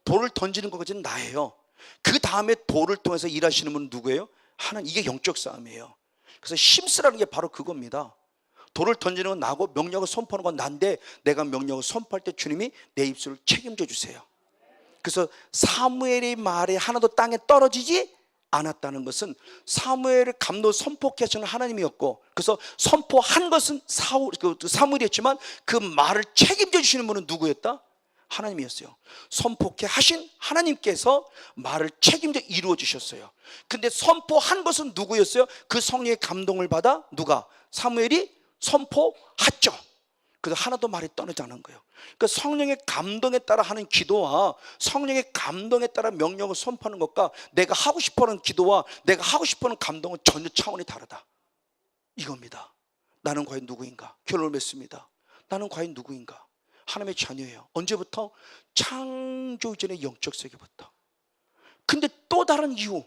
돌을 던지는 것까지는 나예요. 그 다음에 돌을 통해서 일하시는 분은 누구예요? 하나님. 이게 영적 싸움이에요. 그래서 힘쓰라는 게 바로 그겁니다. 돌을 던지는 건 나고 명령을 선포하는 건 난데, 내가 명령을 선포할 때 주님이 내 입술을 책임져 주세요. 그래서 사무엘의 말에 하나도 땅에 떨어지지 않았다는 것은 사무엘을 감독 선포케 하시는 하나님이었고, 그래서 선포한 것은 사무엘이었지만 그 말을 책임져 주시는 분은 누구였다? 하나님이었어요. 선포케 하신 하나님께서 말을 책임져 이루어 주셨어요. 근데 선포한 것은 누구였어요? 그 성령의 감동을 받아 누가? 사무엘이 선포했죠. 그래서 하나도 말이 떠나지 않은 거예요. 그러니까 성령의 감동에 따라 하는 기도와 성령의 감동에 따라 명령을 선포하는 것과 내가 하고 싶어하는 기도와 내가 하고 싶어하는 감동은 전혀 차원이 다르다, 이겁니다. 나는 과연 누구인가? 결론을 맺습니다. 나는 과연 누구인가? 하나님의 자녀예요. 언제부터? 창조 이전의 영적 세계부터. 근데 또 다른 이유,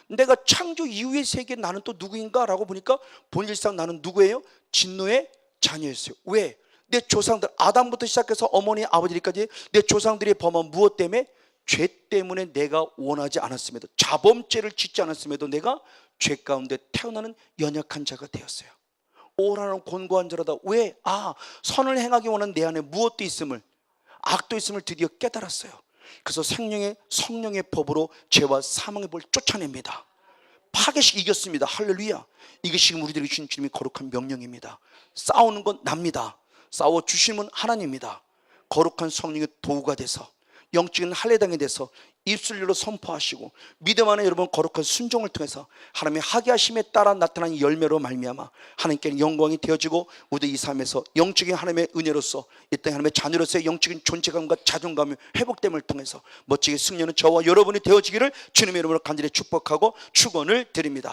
내가 창조 이후의 세계 나는 또 누구인가? 라고 보니까 본질상 나는 누구예요? 진노의 자녀였어요. 왜? 내 조상들, 아담부터 시작해서 어머니 아버지까지 내 조상들이 범한 무엇 때문에? 죄 때문에 내가 원하지 않았음에도, 자범죄를 짓지 않았음에도 내가 죄 가운데 태어나는 연약한 자가 되었어요. 오라는 곤고한 자라다. 왜? 선을 행하기 원하는 내 안에 무엇도 있음을, 악도 있음을 드디어 깨달았어요. 그래서 성령의 법으로 죄와 사망의 법을 쫓아냅니다. 파괴시 이겼습니다. 할렐루야. 이것이 지금 우리들에게 주신 주님의 거룩한 명령입니다. 싸우는 건 납니다. 싸워주시는 하나님입니다. 거룩한 성령의 도구가 돼서, 영적인 할례당이 돼서 입술로 선포하시고 믿음 안에 여러분 거룩한 순종을 통해서 하나님의 하게 하심에 따라 나타난 열매로 말미암아 하나님께 영광이 되어지고, 우리 이 삶에서 영적인 하나님의 은혜로서 이 땅 하나님의 자녀로서의 영적인 존재감과 자존감의 회복됨을 통해서 멋지게 승리하는 저와 여러분이 되어지기를 주님의 이름으로 간절히 축복하고 축원을 드립니다.